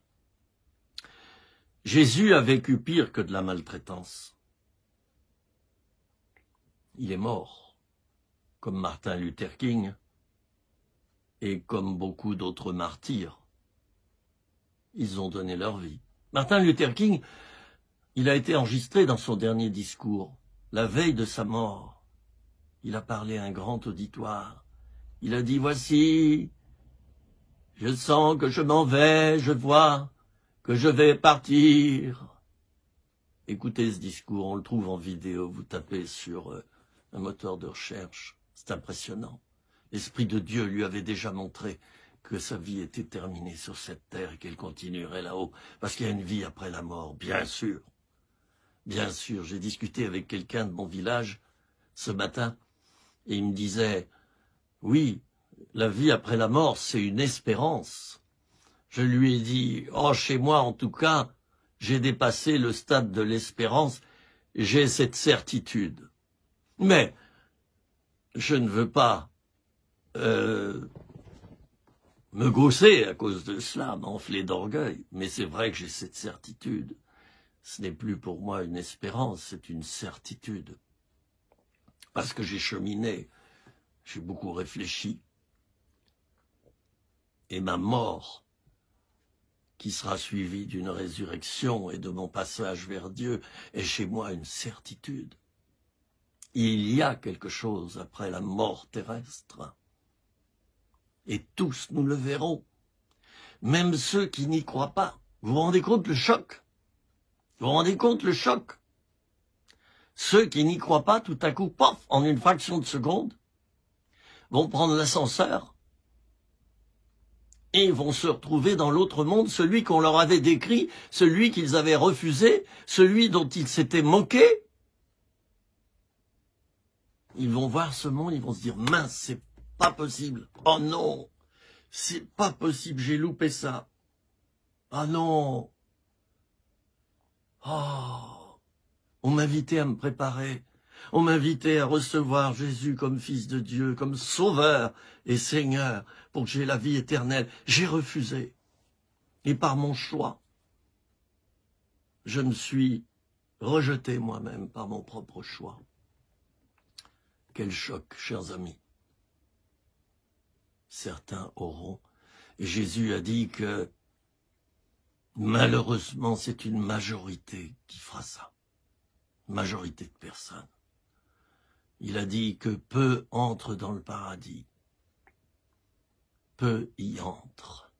Jésus a vécu pire que de la maltraitance. Il est mort, comme Martin Luther King et comme beaucoup d'autres martyrs. Ils ont donné leur vie. Martin Luther King, il a été enregistré dans son dernier discours, la veille de sa mort. Il a parlé à un grand auditoire. Il a dit, voici, je sens que je m'en vais, je vois que je vais partir. Écoutez ce discours, on le trouve en vidéo, vous tapez sur un moteur de recherche, c'est impressionnant. L'Esprit de Dieu lui avait déjà montré que sa vie était terminée sur cette terre et qu'elle continuerait là-haut, parce qu'il y a une vie après la mort, bien sûr. Bien sûr, j'ai discuté avec quelqu'un de mon village ce matin, et il me disait, oui, la vie après la mort, c'est une espérance. Je lui ai dit, oh, chez moi en tout cas, j'ai dépassé le stade de l'espérance, j'ai cette certitude. Mais je ne veux pas me gausser à cause de cela, m'enfler d'orgueil. Mais c'est vrai que j'ai cette certitude. Ce n'est plus pour moi une espérance, c'est une certitude. Parce que j'ai cheminé, j'ai beaucoup réfléchi. Et ma mort, qui sera suivie d'une résurrection et de mon passage vers Dieu, est chez moi une certitude. Il y a quelque chose après la mort terrestre. Et tous nous le verrons, même ceux qui n'y croient pas. Vous vous rendez compte le choc? Vous vous rendez compte le choc? Ceux qui n'y croient pas, tout à coup, pof, en une fraction de seconde, vont prendre l'ascenseur Et ils vont se retrouver dans l'autre monde, celui qu'on leur avait décrit, celui qu'ils avaient refusé, celui dont ils s'étaient moqués. Ils vont voir ce monde, ils vont se dire, mince, c'est pas possible. Oh non, c'est pas possible, j'ai loupé ça. Ah non. Oh, on m'invitait à me préparer. On m'invitait à recevoir Jésus comme Fils de Dieu, comme Sauveur et Seigneur, pour que j'ai la vie éternelle. J'ai refusé. Et par mon choix, je me suis rejeté moi-même par mon propre choix. Quel choc, chers amis. Certains auront. Et Jésus a dit que malheureusement, c'est une majorité qui fera ça. Majorité de personnes. Il a dit que peu entrent dans le paradis. Peu y entrent.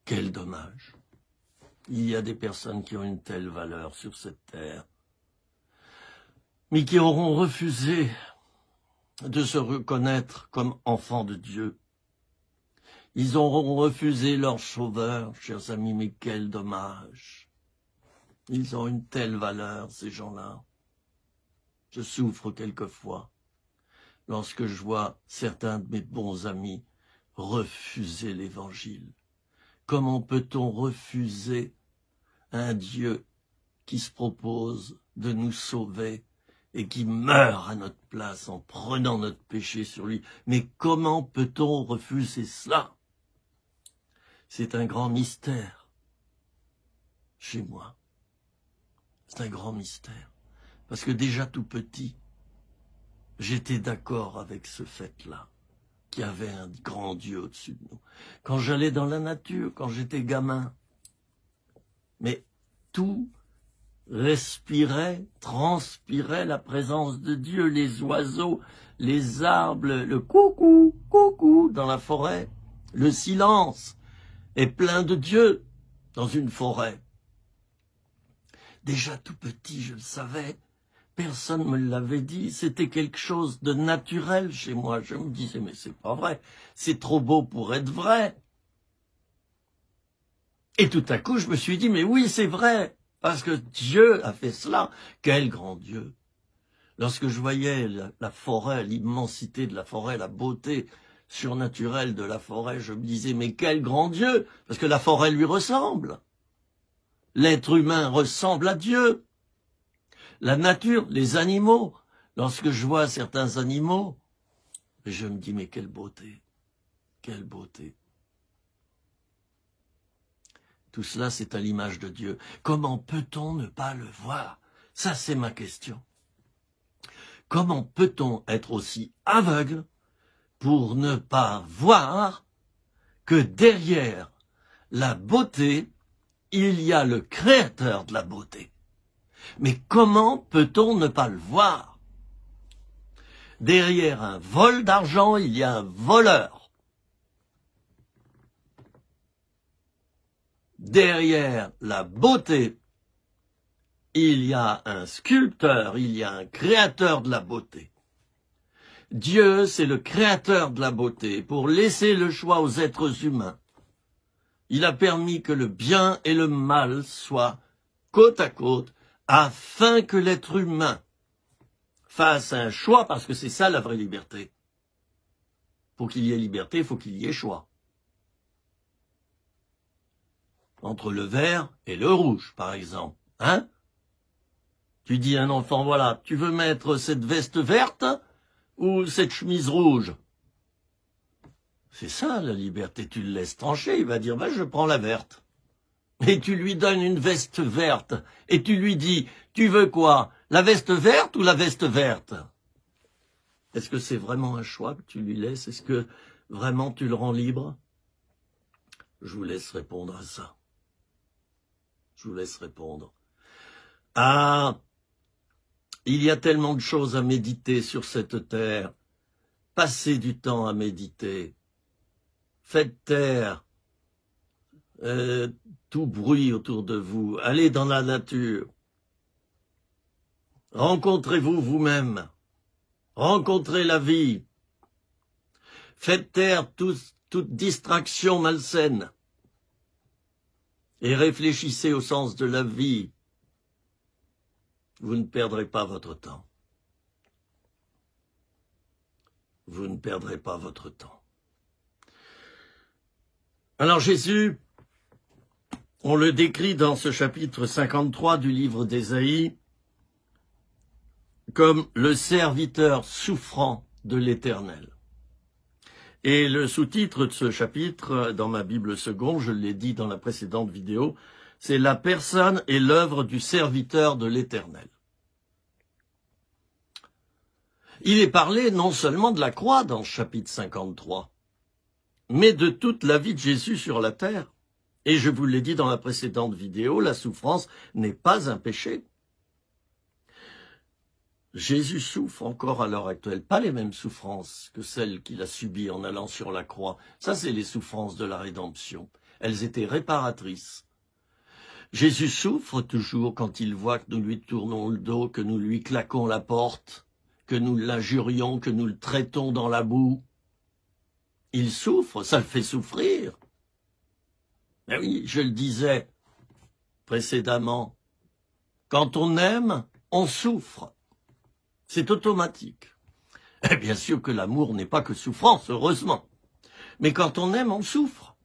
Quel dommage. Il y a des personnes qui ont une telle valeur sur cette terre, mais qui auront refusé de se reconnaître comme enfants de Dieu. Ils auront refusé leur sauveur, chers amis, mais quel dommage. Ils ont une telle valeur, ces gens-là. Je souffre quelquefois lorsque je vois certains de mes bons amis refuser l'Évangile. Comment peut-on refuser un Dieu qui se propose de nous sauver et qui meurt à notre place en prenant notre péché sur lui? Mais comment peut-on refuser cela? C'est un grand mystère chez moi. C'est un grand mystère. Parce que déjà tout petit, j'étais d'accord avec ce fait-là, qu'il y avait un grand Dieu au-dessus de nous. Quand j'allais dans la nature, quand j'étais gamin, mais tout respirait, transpirait la présence de Dieu, les oiseaux, les arbres, le coucou, coucou dans la forêt, le silence est plein de Dieu dans une forêt. Déjà tout petit, je le savais. Personne ne me l'avait dit, c'était quelque chose de naturel chez moi. Je me disais, mais c'est pas vrai, c'est trop beau pour être vrai. Et tout à coup, je me suis dit, mais oui, c'est vrai, parce que Dieu a fait cela. Quel grand Dieu! Lorsque je voyais la forêt, l'immensité de la forêt, la beauté surnaturelle de la forêt, je me disais, mais quel grand Dieu! Parce que la forêt lui ressemble. L'être humain ressemble à Dieu. La nature, les animaux, lorsque je vois certains animaux, je me dis, mais quelle beauté, quelle beauté. Tout cela, c'est à l'image de Dieu. Comment peut-on ne pas le voir? Ça, c'est ma question. Comment peut-on être aussi aveugle pour ne pas voir que derrière la beauté, il y a le créateur de la beauté? Mais comment peut-on ne pas le voir? Derrière un vol d'argent, il y a un voleur. Derrière la beauté, il y a un sculpteur, il y a un créateur de la beauté. Dieu, c'est le créateur de la beauté. Pour laisser le choix aux êtres humains, il a permis que le bien et le mal soient côte à côte, afin que l'être humain fasse un choix, parce que c'est ça la vraie liberté. Pour qu'il y ait liberté, il faut qu'il y ait choix. Entre le vert et le rouge, par exemple. Hein? Tu dis à un enfant, voilà, tu veux mettre cette veste verte ou cette chemise rouge? C'est ça la liberté, tu le laisses trancher, il va dire, ben, je prends la verte. Et tu lui donnes une veste verte, et tu lui dis, tu veux quoi? La veste verte ou la veste verte? Est-ce que c'est vraiment un choix que tu lui laisses? Est-ce que vraiment tu le rends libre? Je vous laisse répondre à ça. Je vous laisse répondre. Ah, il y a tellement de choses à méditer sur cette terre. Passez du temps à méditer. Faites taire tout bruit autour de vous. Allez dans la nature. Rencontrez-vous vous-même. Rencontrez la vie. Faites taire tout ce toute distraction malsaine et réfléchissez au sens de la vie, vous ne perdrez pas votre temps. Vous ne perdrez pas votre temps. Alors Jésus, on le décrit dans ce chapitre 53 du livre d'Ésaïe comme le serviteur souffrant de l'Éternel. Et le sous-titre de ce chapitre, dans ma Bible seconde, je l'ai dit dans la précédente vidéo, c'est « La personne et l'œuvre du serviteur de l'Éternel ». Il est parlé non seulement de la croix dans ce chapitre 53, mais de toute la vie de Jésus sur la terre. Et je vous l'ai dit dans la précédente vidéo, la souffrance n'est pas un péché. Jésus souffre encore à l'heure actuelle, pas les mêmes souffrances que celles qu'il a subies en allant sur la croix. Ça, c'est les souffrances de la rédemption. Elles étaient réparatrices. Jésus souffre toujours quand il voit que nous lui tournons le dos, que nous lui claquons la porte, que nous l'injurions, que nous le traitons dans la boue. Il souffre, ça le fait souffrir. Mais oui, je le disais précédemment, quand on aime, on souffre. C'est automatique. Et bien sûr que l'amour n'est pas que souffrance, heureusement. Mais quand on aime, on souffre.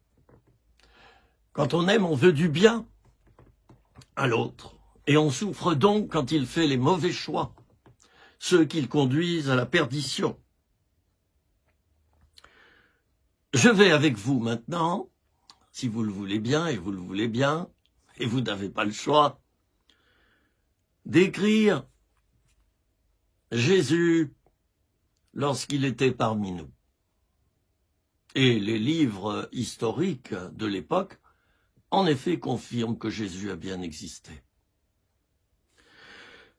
Quand on aime, on veut du bien à l'autre. Et on souffre donc quand il fait les mauvais choix, ceux qui le conduisent à la perdition. Je vais avec vous maintenant, si vous le voulez bien, et vous le voulez bien, et vous n'avez pas le choix, décrire Jésus lorsqu'il était parmi nous. Et les livres historiques de l'époque, en effet, confirment que Jésus a bien existé.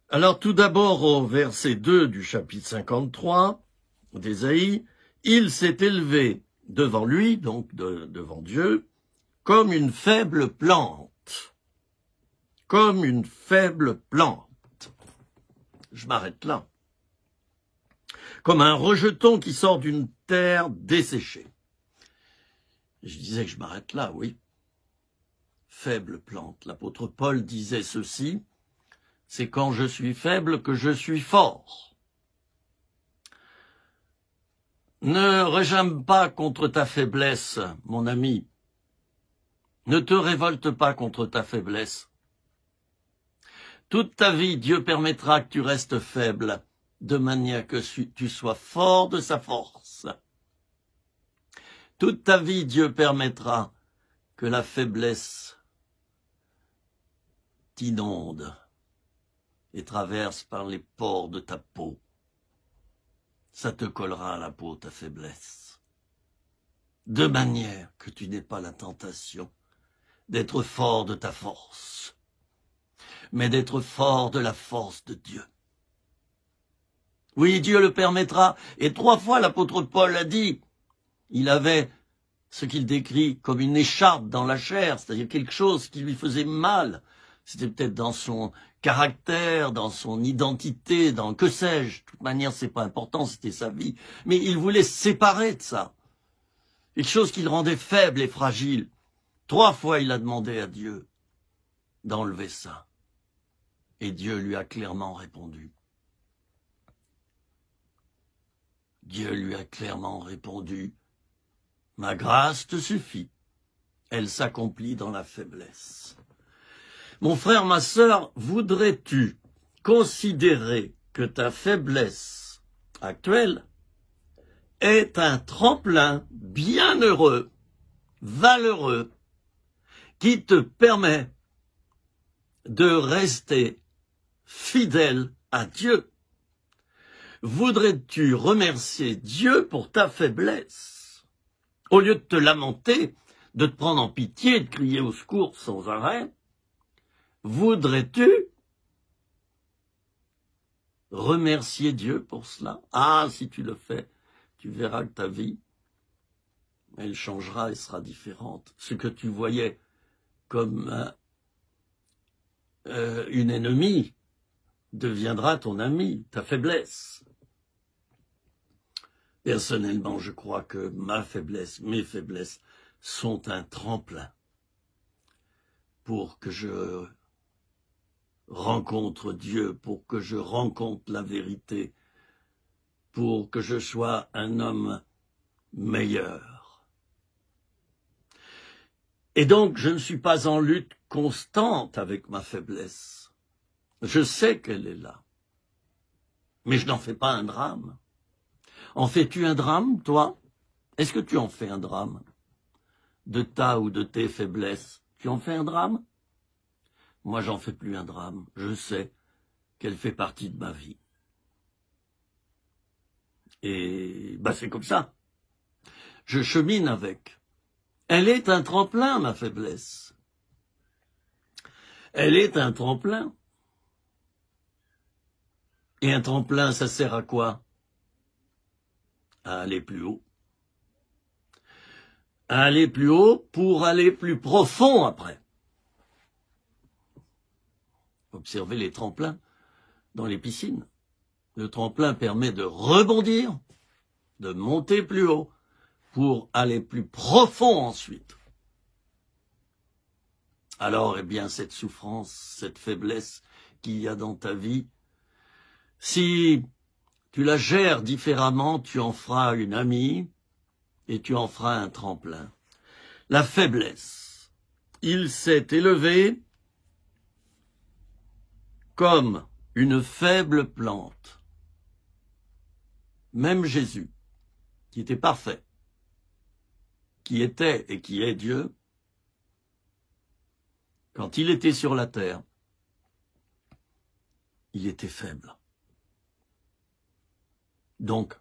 Alors tout d'abord au verset 2 du chapitre 53 d'Ésaïe, il s'est élevé devant lui, donc devant Dieu, comme une faible plante. Comme une faible plante. Je m'arrête là. Comme un rejeton qui sort d'une terre desséchée. Je disais que je m'arrête là, oui. Faible plante. L'apôtre Paul disait ceci, c'est quand je suis faible que je suis fort. Ne régime pas contre ta faiblesse, mon ami. Ne te révolte pas contre ta faiblesse. Toute ta vie, Dieu permettra que tu restes faible, de manière que tu sois fort de sa force. Toute ta vie, Dieu permettra que la faiblesse t'inonde et traverse par les pores de ta peau. Ça te collera à la peau, ta faiblesse. De manière que tu n'aies pas la tentation d'être fort de ta force, mais d'être fort de la force de Dieu. Oui, Dieu le permettra. Et 3 fois l'apôtre Paul a dit, il avait ce qu'il décrit comme une écharpe dans la chair, c'est-à-dire quelque chose qui lui faisait mal. C'était peut-être dans son caractère, dans son identité, dans que sais-je. De toute manière, c'est pas important, c'était sa vie. Mais il voulait se séparer de ça. Quelque chose qui le rendait faible et fragile. 3 fois, il a demandé à Dieu d'enlever ça. Et Dieu lui a clairement répondu. Dieu lui a clairement répondu, « Ma grâce te suffit, elle s'accomplit dans la faiblesse. » Mon frère, ma sœur, voudrais-tu considérer que ta faiblesse actuelle est un tremplin bienheureux, valeureux, qui te permet de rester fidèle à Dieu? Voudrais-tu remercier Dieu pour ta faiblesse, au lieu de te lamenter, de te prendre en pitié, de crier au secours sans arrêt? Voudrais-tu remercier Dieu pour cela? Ah, si tu le fais, tu verras que ta vie, elle changera et sera différente. Ce que tu voyais comme une ennemie deviendra ton ami, ta faiblesse. Personnellement, je crois que ma faiblesse, mes faiblesses sont un tremplin pour que je rencontre Dieu, pour que je rencontre la vérité, pour que je sois un homme meilleur. Et donc, je ne suis pas en lutte constante avec ma faiblesse. Je sais qu'elle est là. Mais je n'en fais pas un drame. En fais-tu un drame, toi? Est-ce que tu en fais un drame? De ta ou de tes faiblesses? Tu en fais un drame? Moi, j'en fais plus un drame. Je sais qu'elle fait partie de ma vie. Et c'est comme ça. Je chemine avec. Elle est un tremplin, ma faiblesse. Elle est un tremplin. Et un tremplin, ça sert à quoi? À aller plus haut. À aller plus haut pour aller plus profond après. Observez les tremplins dans les piscines. Le tremplin permet de rebondir, de monter plus haut, pour aller plus profond ensuite. Alors, cette souffrance, cette faiblesse qu'il y a dans ta vie, si tu la gères différemment, tu en feras une amie et tu en feras un tremplin. La faiblesse, il s'est élevé comme une faible plante. Même Jésus, qui était parfait, qui était et qui est Dieu, quand il était sur la terre, il était faible. Donc,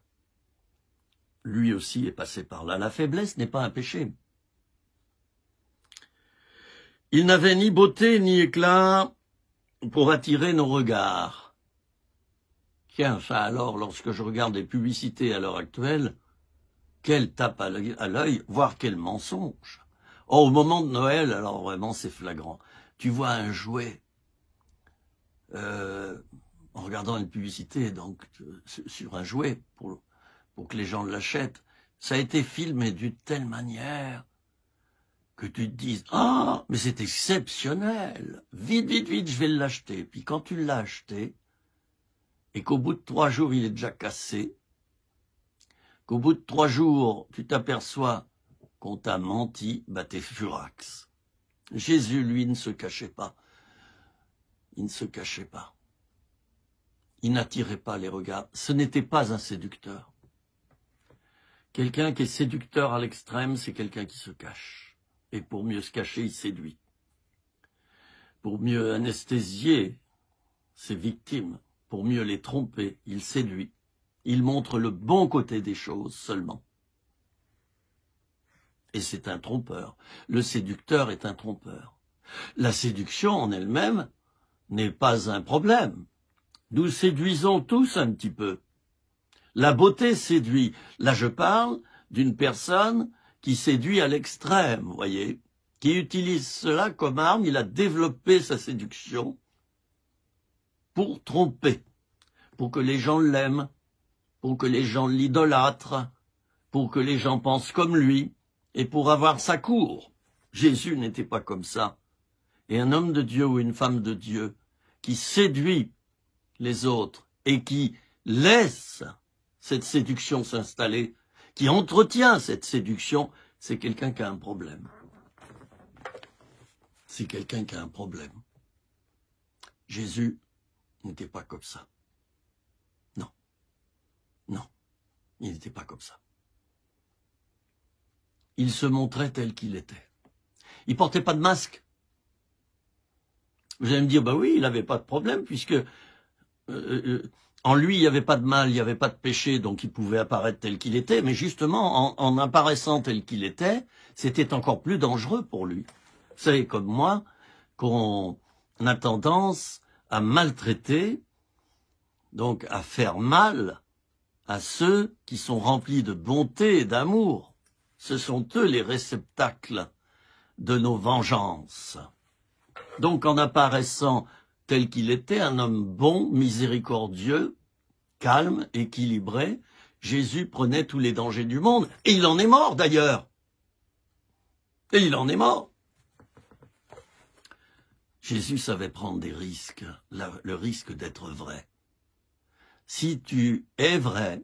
lui aussi est passé par là. La faiblesse n'est pas un péché. Il n'avait ni beauté ni éclat pour attirer nos regards. Tiens, ça alors, lorsque je regarde les publicités à l'heure actuelle, quelle tape à l'œil, voire quel mensonge. Oh, au moment de Noël, alors vraiment c'est flagrant. Tu vois un jouet, en regardant une publicité donc sur un jouet pour que les gens l'achètent, ça a été filmé d'une telle manière que tu te dises « Ah, mais c'est exceptionnel, vite, vite, vite, je vais l'acheter. » Puis quand tu l'as acheté, et qu'au bout de 3 jours, il est déjà cassé, qu'au bout de 3 jours, tu t'aperçois qu'on t'a menti, t'es furax. Jésus, lui, ne se cachait pas. Il ne se cachait pas. Il n'attirait pas les regards. Ce n'était pas un séducteur. Quelqu'un qui est séducteur à l'extrême, c'est quelqu'un qui se cache. Et pour mieux se cacher, il séduit. Pour mieux anesthésier ses victimes, pour mieux les tromper, il séduit. Il montre le bon côté des choses seulement. Et c'est un trompeur. Le séducteur est un trompeur. La séduction en elle-même n'est pas un problème. Nous séduisons tous un petit peu. La beauté séduit. Là, je parle d'une personne qui séduit à l'extrême, vous voyez, qui utilise cela comme arme. Il a développé sa séduction pour tromper, pour que les gens l'aiment, pour que les gens l'idolâtrent, pour que les gens pensent comme lui, et pour avoir sa cour. Jésus n'était pas comme ça. Et un homme de Dieu ou une femme de Dieu qui séduit les autres et qui laisse cette séduction s'installer, qui entretient cette séduction, c'est quelqu'un qui a un problème. C'est quelqu'un qui a un problème. Jésus n'était pas comme ça. Non. Non. Il n'était pas comme ça. Il se montrait tel qu'il était. Il portait pas de masque. Vous allez me dire, oui, il n'avait pas de problème, puisque en lui, il n'y avait pas de mal, il n'y avait pas de péché, donc il pouvait apparaître tel qu'il était, mais justement, en apparaissant tel qu'il était, c'était encore plus dangereux pour lui. Vous savez, comme moi, qu'on a tendance à maltraiter, donc à faire mal à ceux qui sont remplis de bonté et d'amour. Ce sont eux les réceptacles de nos vengeances. Donc en apparaissant tel qu'il était, un homme bon, miséricordieux, calme, équilibré, Jésus prenait tous les dangers du monde, et il en est mort d'ailleurs. Et il en est mort. Jésus savait prendre des risques, le risque d'être vrai. Si tu es vrai,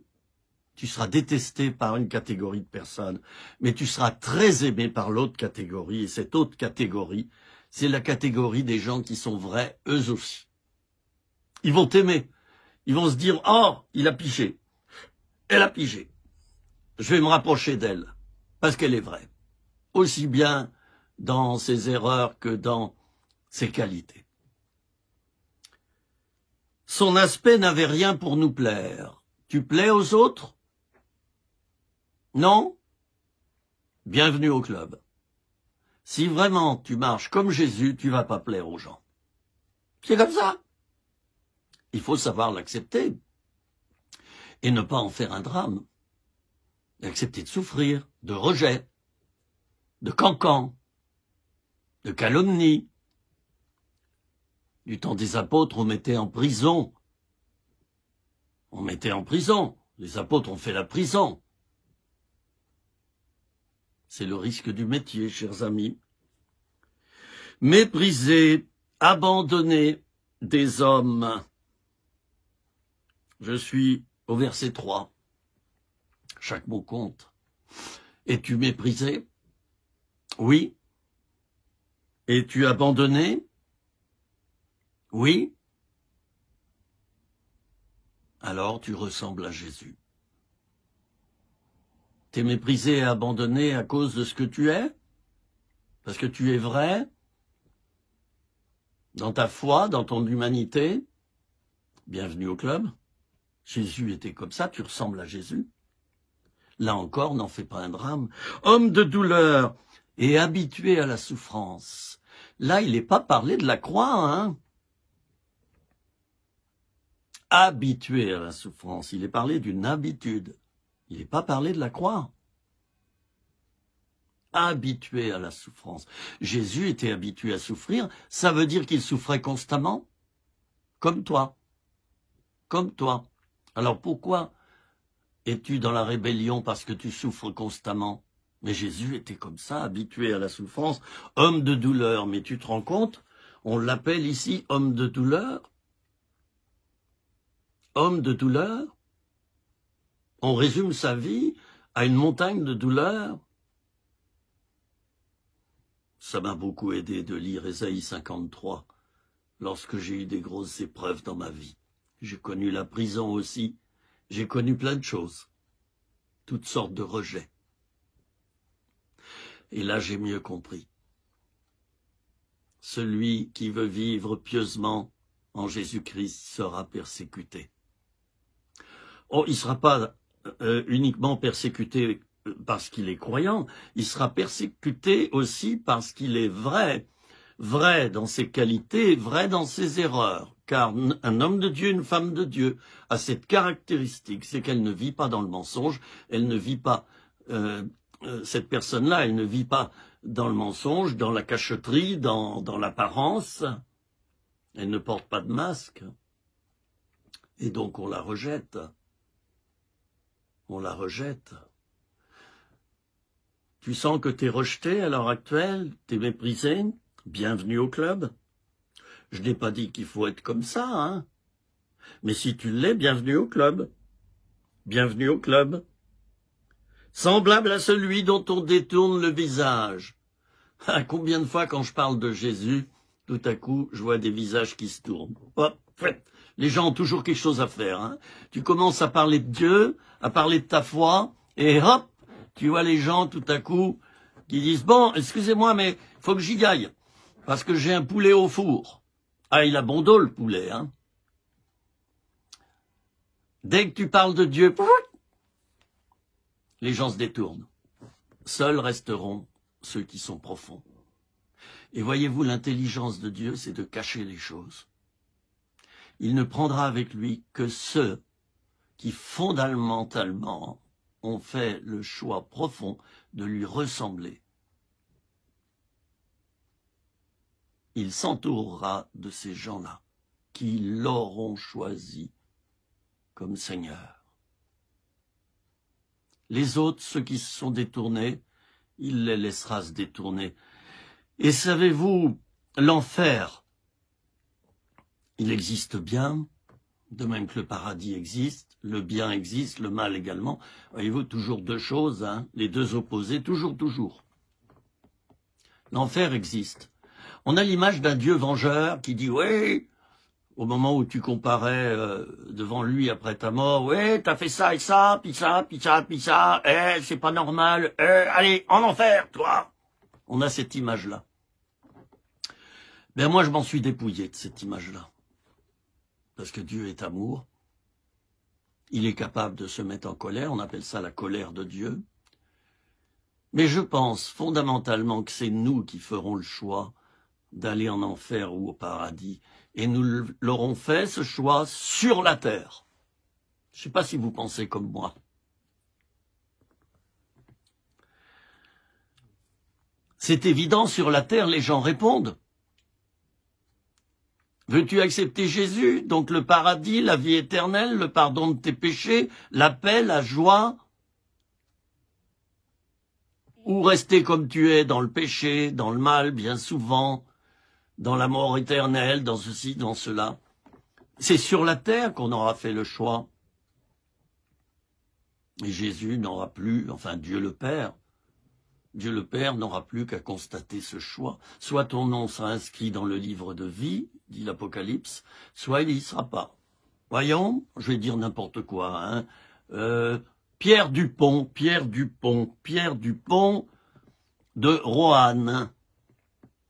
tu seras détesté par une catégorie de personnes, mais tu seras très aimé par l'autre catégorie, et cette autre catégorie, c'est la catégorie des gens qui sont vrais, eux aussi. Ils vont t'aimer. Ils vont se dire, oh, il a pigé. Elle a pigé. Je vais me rapprocher d'elle, parce qu'elle est vraie. Aussi bien dans ses erreurs que dans ses qualités. Son aspect n'avait rien pour nous plaire. Tu plais aux autres? Non? Bienvenue au club. Si vraiment tu marches comme Jésus, tu vas pas plaire aux gens. C'est comme ça. Il faut savoir l'accepter et ne pas en faire un drame. Accepter de souffrir, de rejet, de cancan, de calomnie. Du temps des apôtres, on mettait en prison. On mettait en prison. Les apôtres ont fait la prison. C'est le risque du métier, chers amis. Mépriser, abandonner des hommes. Je suis au verset 3. Chaque mot compte. Es-tu méprisé? Oui. Es-tu abandonné? Oui. Alors tu ressembles à Jésus. T'es méprisé et abandonné à cause de ce que tu es? Parce que tu es vrai? Dans ta foi, dans ton humanité? Bienvenue au club. Jésus était comme ça, tu ressembles à Jésus. Là encore, n'en fais pas un drame. Homme de douleur et habitué à la souffrance. Là, il n'est pas parlé de la croix, hein. Habitué à la souffrance. Il est parlé d'une habitude. Il n'est pas parlé de la croix. Habitué à la souffrance. Jésus était habitué à souffrir. Ça veut dire qu'il souffrait constamment? Comme toi. Comme toi. Alors pourquoi es-tu dans la rébellion parce que tu souffres constamment? Mais Jésus était comme ça, habitué à la souffrance, homme de douleur. Mais tu te rends compte? On l'appelle ici homme de douleur. Homme de douleur. On résume sa vie à une montagne de douleur. Ça m'a beaucoup aidé de lire Ésaïe 53 lorsque j'ai eu des grosses épreuves dans ma vie. J'ai connu la prison aussi. J'ai connu plein de choses. Toutes sortes de rejets. Et là, j'ai mieux compris. Celui qui veut vivre pieusement en Jésus-Christ sera persécuté. Oh, il ne sera pas uniquement persécuté parce qu'il est croyant, il sera persécuté aussi parce qu'il est vrai. Vrai dans ses qualités, vrai dans ses erreurs. Car un homme de Dieu, une femme de Dieu, a cette caractéristique, c'est qu'elle ne vit pas dans le mensonge, elle ne vit pas, cette personne-là, elle ne vit pas dans le mensonge, dans la cachotterie, dans l'apparence. Elle ne porte pas de masque. Et donc on la rejette. On la rejette. Tu sens que tu es rejeté à l'heure actuelle, tu es méprisé? Bienvenue au club. Je n'ai pas dit qu'il faut être comme ça, hein. Mais si tu l'es, bienvenue au club. Bienvenue au club. Semblable à celui dont on détourne le visage. Ah, combien de fois quand je parle de Jésus, tout à coup, je vois des visages qui se tournent. Hop, les gens ont toujours quelque chose à faire, hein. Tu commences à parler de Dieu, à parler de ta foi, et hop, tu vois les gens tout à coup qui disent « Bon, excusez-moi, mais faut que j'y aille, parce que j'ai un poulet au four. » Ah, il a bon dos, le poulet, hein. Dès que tu parles de Dieu, les gens se détournent. Seuls resteront ceux qui sont profonds. Et voyez-vous, l'intelligence de Dieu, c'est de cacher les choses. Il ne prendra avec lui que ceux qui, fondamentalement, ont fait le choix profond de lui ressembler. Il s'entourera de ces gens-là qui l'auront choisi comme Seigneur. Les autres, ceux qui se sont détournés, il les laissera se détourner. Et savez-vous, l'enfer, il existe bien, de même que le paradis existe, le bien existe, le mal également. Voyez-vous, toujours deux choses, hein, les deux opposés, toujours. L'enfer existe. On a l'image d'un Dieu vengeur qui dit « Oui », au moment où tu comparais devant lui après ta mort, « Oui, t'as fait ça et ça, puis ça, puis ça, puis ça, c'est pas normal, allez, en enfer, toi !» On a cette image-là. Ben moi, je m'en suis dépouillé de cette image-là. Parce que Dieu est amour. Il est capable de se mettre en colère, on appelle ça la colère de Dieu. Mais je pense fondamentalement que c'est nous qui ferons le choix d'aller en enfer ou au paradis. Et nous l'aurons fait, ce choix, sur la terre. Je ne sais pas si vous pensez comme moi. C'est évident, sur la terre, les gens répondent. Veux-tu accepter Jésus? Donc le paradis, la vie éternelle, le pardon de tes péchés, la paix, la joie? Ou rester comme tu es dans le péché, dans le mal, bien souvent, dans la mort éternelle, dans ceci, dans cela? C'est sur la terre qu'on aura fait le choix. Et Jésus n'aura plus, enfin Dieu le Père n'aura plus qu'à constater ce choix. Soit ton nom sera inscrit dans le livre de vie, dit l'Apocalypse, soit il n'y sera pas. Voyons, je vais dire n'importe quoi, hein. Pierre Dupont de Roanne,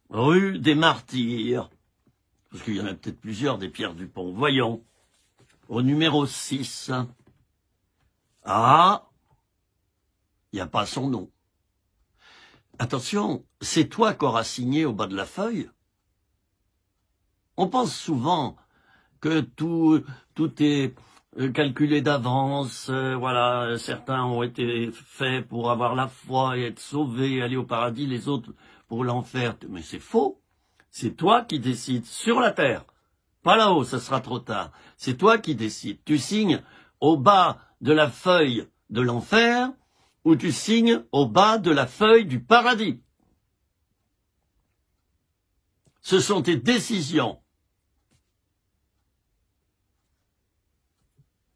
rue des Martyrs, parce qu'il y en a peut-être plusieurs des Pierre Dupont. Voyons, au numéro 6. Ah, il n'y a pas son nom. Attention, c'est toi qu'auras signé au bas de la feuille. On pense souvent que tout est calculé d'avance, voilà, certains ont été faits pour avoir la foi et être sauvés, aller au paradis, les autres pour l'enfer. Mais c'est faux. C'est toi qui décides sur la terre. Pas là-haut, ça sera trop tard. C'est toi qui décides. Tu signes au bas de la feuille de l'enfer ou tu signes au bas de la feuille du paradis. Ce sont tes décisions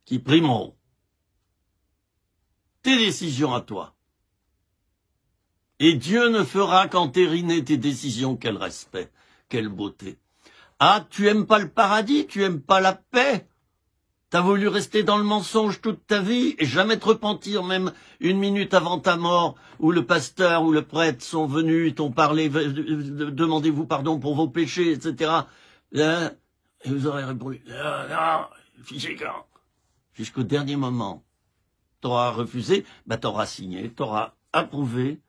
qui primeront. Tes décisions à toi. Et Dieu ne fera qu'entériner tes décisions. Quel respect, quelle beauté. Ah, tu aimes pas le paradis, tu aimes pas la paix. T'as voulu rester dans le mensonge toute ta vie et jamais te repentir, même une minute avant ta mort, où le pasteur ou le prêtre sont venus, t'ont parlé, demandez-vous pardon pour vos péchés, etc. Et vous aurez répondu, non, physiquement. Jusqu'au dernier moment, t'auras refusé, t'auras signé, t'auras approuvé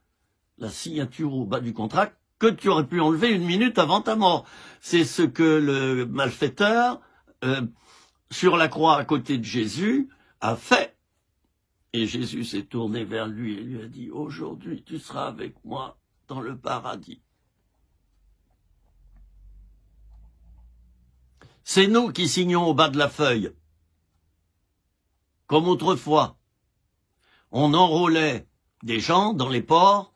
la signature au bas du contrat que tu aurais pu enlever une minute avant ta mort. C'est ce que le malfaiteur, sur la croix à côté de Jésus, a fait. Et Jésus s'est tourné vers lui et lui a dit, aujourd'hui tu seras avec moi dans le paradis. C'est nous qui signons au bas de la feuille. Comme autrefois, on enrôlait des gens dans les ports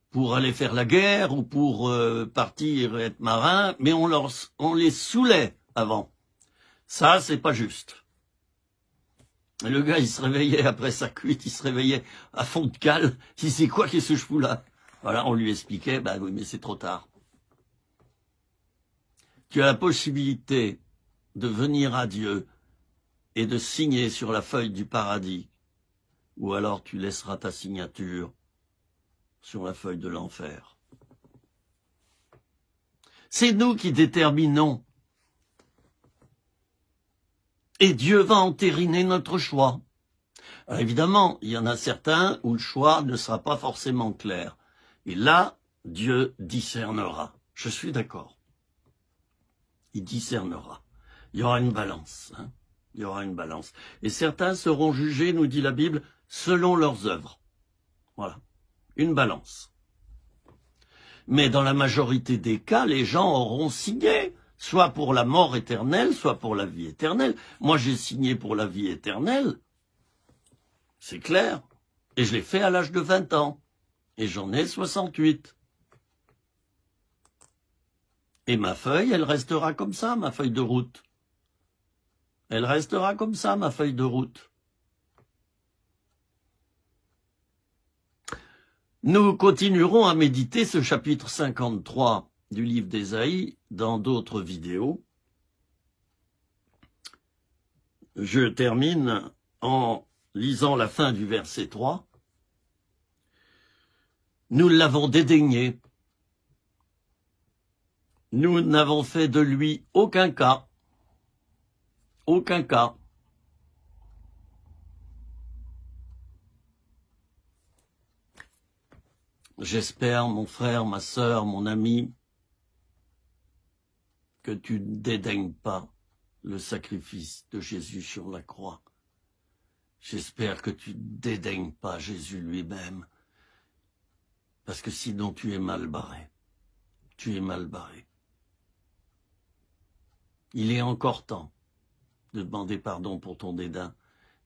pour aller faire la guerre ou pour partir et être marin, mais on les saoulait avant. Ça, c'est pas juste. Et le gars, il se réveillait après sa cuite, il se réveillait à fond de cale. Il disait, c'est quoi qu'est-ce que je fous là? Voilà, on lui expliquait, oui, mais c'est trop tard. Tu as la possibilité de venir à Dieu et de signer sur la feuille du paradis, ou alors tu laisseras ta signature sur la feuille de l'enfer. C'est nous qui déterminons. Et Dieu va entériner notre choix. Alors évidemment, il y en a certains où le choix ne sera pas forcément clair. Et là, Dieu discernera. Je suis d'accord. Il discernera. Il y aura une balance. Il y aura une balance. Et certains seront jugés, nous dit la Bible, selon leurs œuvres. Voilà. Une balance. Mais dans la majorité des cas, les gens auront signé, soit pour la mort éternelle, soit pour la vie éternelle. Moi, j'ai signé pour la vie éternelle. C'est clair. Et je l'ai fait à l'âge de 20 ans. Et j'en ai 68. Et ma feuille, elle restera comme ça, ma feuille de route. Elle restera comme ça, ma feuille de route. Nous continuerons à méditer ce chapitre 53 du livre d'Ésaïe dans d'autres vidéos. Je termine en lisant la fin du verset 3. Nous l'avons dédaigné. Nous n'avons fait de lui aucun cas. Aucun cas. J'espère, mon frère, ma sœur, mon ami, que tu ne dédaignes pas le sacrifice de Jésus sur la croix. J'espère que tu ne dédaignes pas Jésus lui-même, parce que sinon tu es mal barré. Tu es mal barré. Il est encore temps de demander pardon pour ton dédain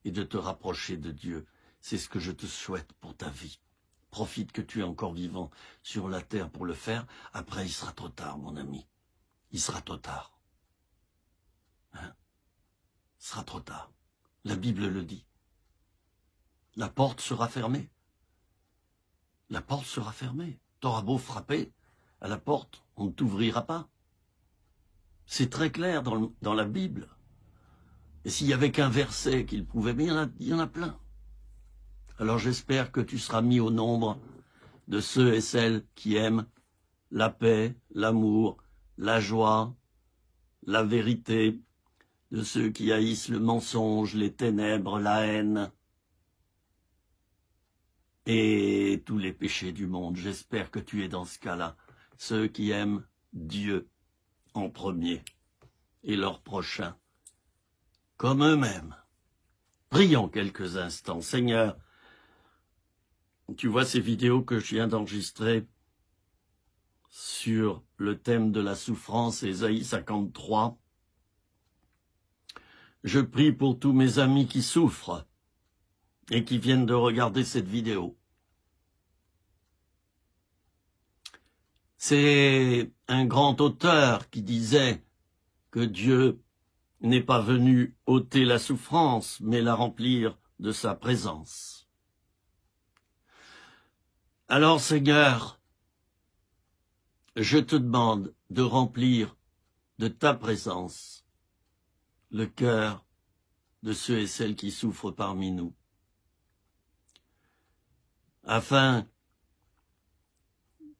et de te rapprocher de Dieu. C'est ce que je te souhaite pour ta vie. Profite que tu es encore vivant sur la terre pour le faire. Après, il sera trop tard, mon ami. Il sera trop tard. Hein? Il sera trop tard. La Bible le dit. La porte sera fermée. La porte sera fermée. T'auras beau frapper à la porte, on ne t'ouvrira pas. C'est très clair dans la Bible. Et s'il y avait qu'un verset qu'il pouvait, mais il y en a plein. Alors j'espère que tu seras mis au nombre de ceux et celles qui aiment la paix, l'amour, la joie, la vérité, de ceux qui haïssent le mensonge, les ténèbres, la haine et tous les péchés du monde. J'espère que tu es dans ce cas-là, ceux qui aiment Dieu en premier et leur prochain comme eux-mêmes. Prions quelques instants. Seigneur, tu vois ces vidéos que je viens d'enregistrer sur le thème de la souffrance, Ésaïe 53. Je prie pour tous mes amis qui souffrent et qui viennent de regarder cette vidéo. C'est un grand auteur qui disait que Dieu n'est pas venu ôter la souffrance, mais la remplir de sa présence. Alors, Seigneur, je te demande de remplir de ta présence le cœur de ceux et celles qui souffrent parmi nous, afin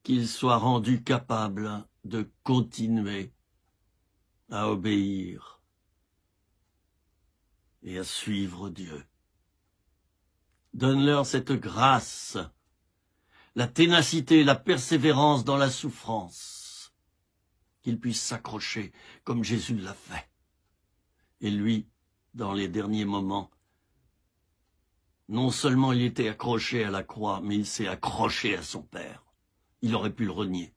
qu'ils soient rendus capables de continuer à obéir et à suivre Dieu. Donne-leur cette grâce, la ténacité, la persévérance dans la souffrance, qu'ils puissent s'accrocher comme Jésus l'a fait. Et lui, dans les derniers moments, non seulement il était accroché à la croix, mais il s'est accroché à son Père. Il aurait pu le renier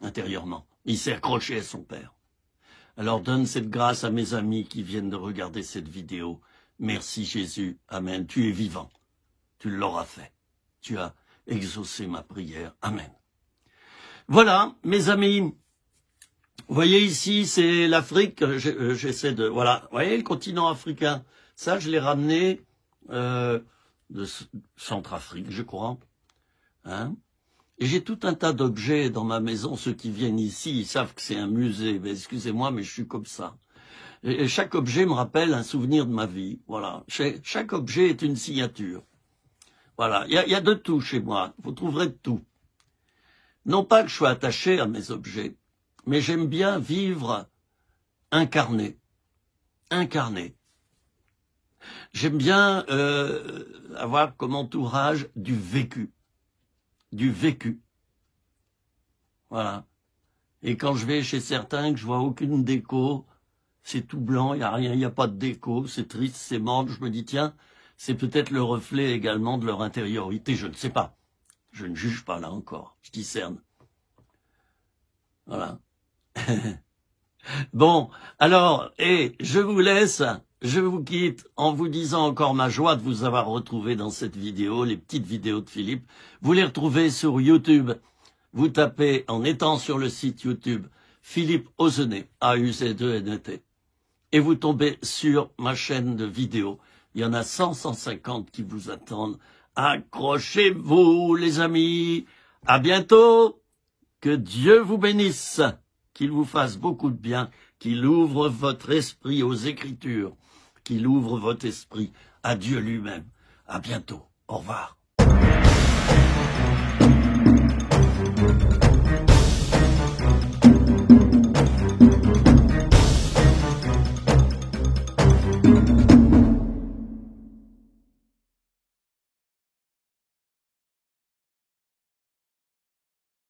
intérieurement. Il s'est accroché à son Père. Alors donne cette grâce à mes amis qui viennent de regarder cette vidéo. Merci Jésus. Amen. Tu es vivant. Tu l'auras fait. Tu as exaucé ma prière. Amen. Voilà, mes amis. Vous voyez ici, c'est l'Afrique. J'essaie de... Voilà, vous voyez le continent africain. Ça, je l'ai ramené de Centrafrique, je crois. Hein? Et j'ai tout un tas d'objets dans ma maison. Ceux qui viennent ici, ils savent que c'est un musée. Mais excusez-moi, mais je suis comme ça. Et chaque objet me rappelle un souvenir de ma vie. Voilà. Chaque objet est une signature. Voilà. Il y a de tout chez moi. Vous trouverez de tout. Non pas que je sois attaché à mes objets, mais j'aime bien vivre incarné. Incarné. J'aime bien avoir comme entourage du vécu. Du vécu. Voilà. Et quand je vais chez certains que je vois aucune déco, c'est tout blanc, il n'y a rien, il n'y a pas de déco, c'est triste, c'est mort, je me dis tiens, c'est peut-être le reflet également de leur intériorité, je ne sais pas. Je ne juge pas là encore, je discerne. Voilà. Bon, alors, je vous laisse je vous quitte en vous disant encore ma joie de vous avoir retrouvé dans cette vidéo, les petites vidéos de Philippe. Vous les retrouvez sur YouTube. Vous tapez, en étant sur le site YouTube, Philippe Auzenet, A-U-Z-E-N-E-T. Et vous tombez sur ma chaîne de vidéos. Il y en a 150 qui vous attendent. Accrochez-vous, les amis. À bientôt. Que Dieu vous bénisse. Qu'il vous fasse beaucoup de bien. Qu'il ouvre votre esprit aux Écritures. Qu'il ouvre votre esprit à Dieu lui-même. À bientôt. Au revoir.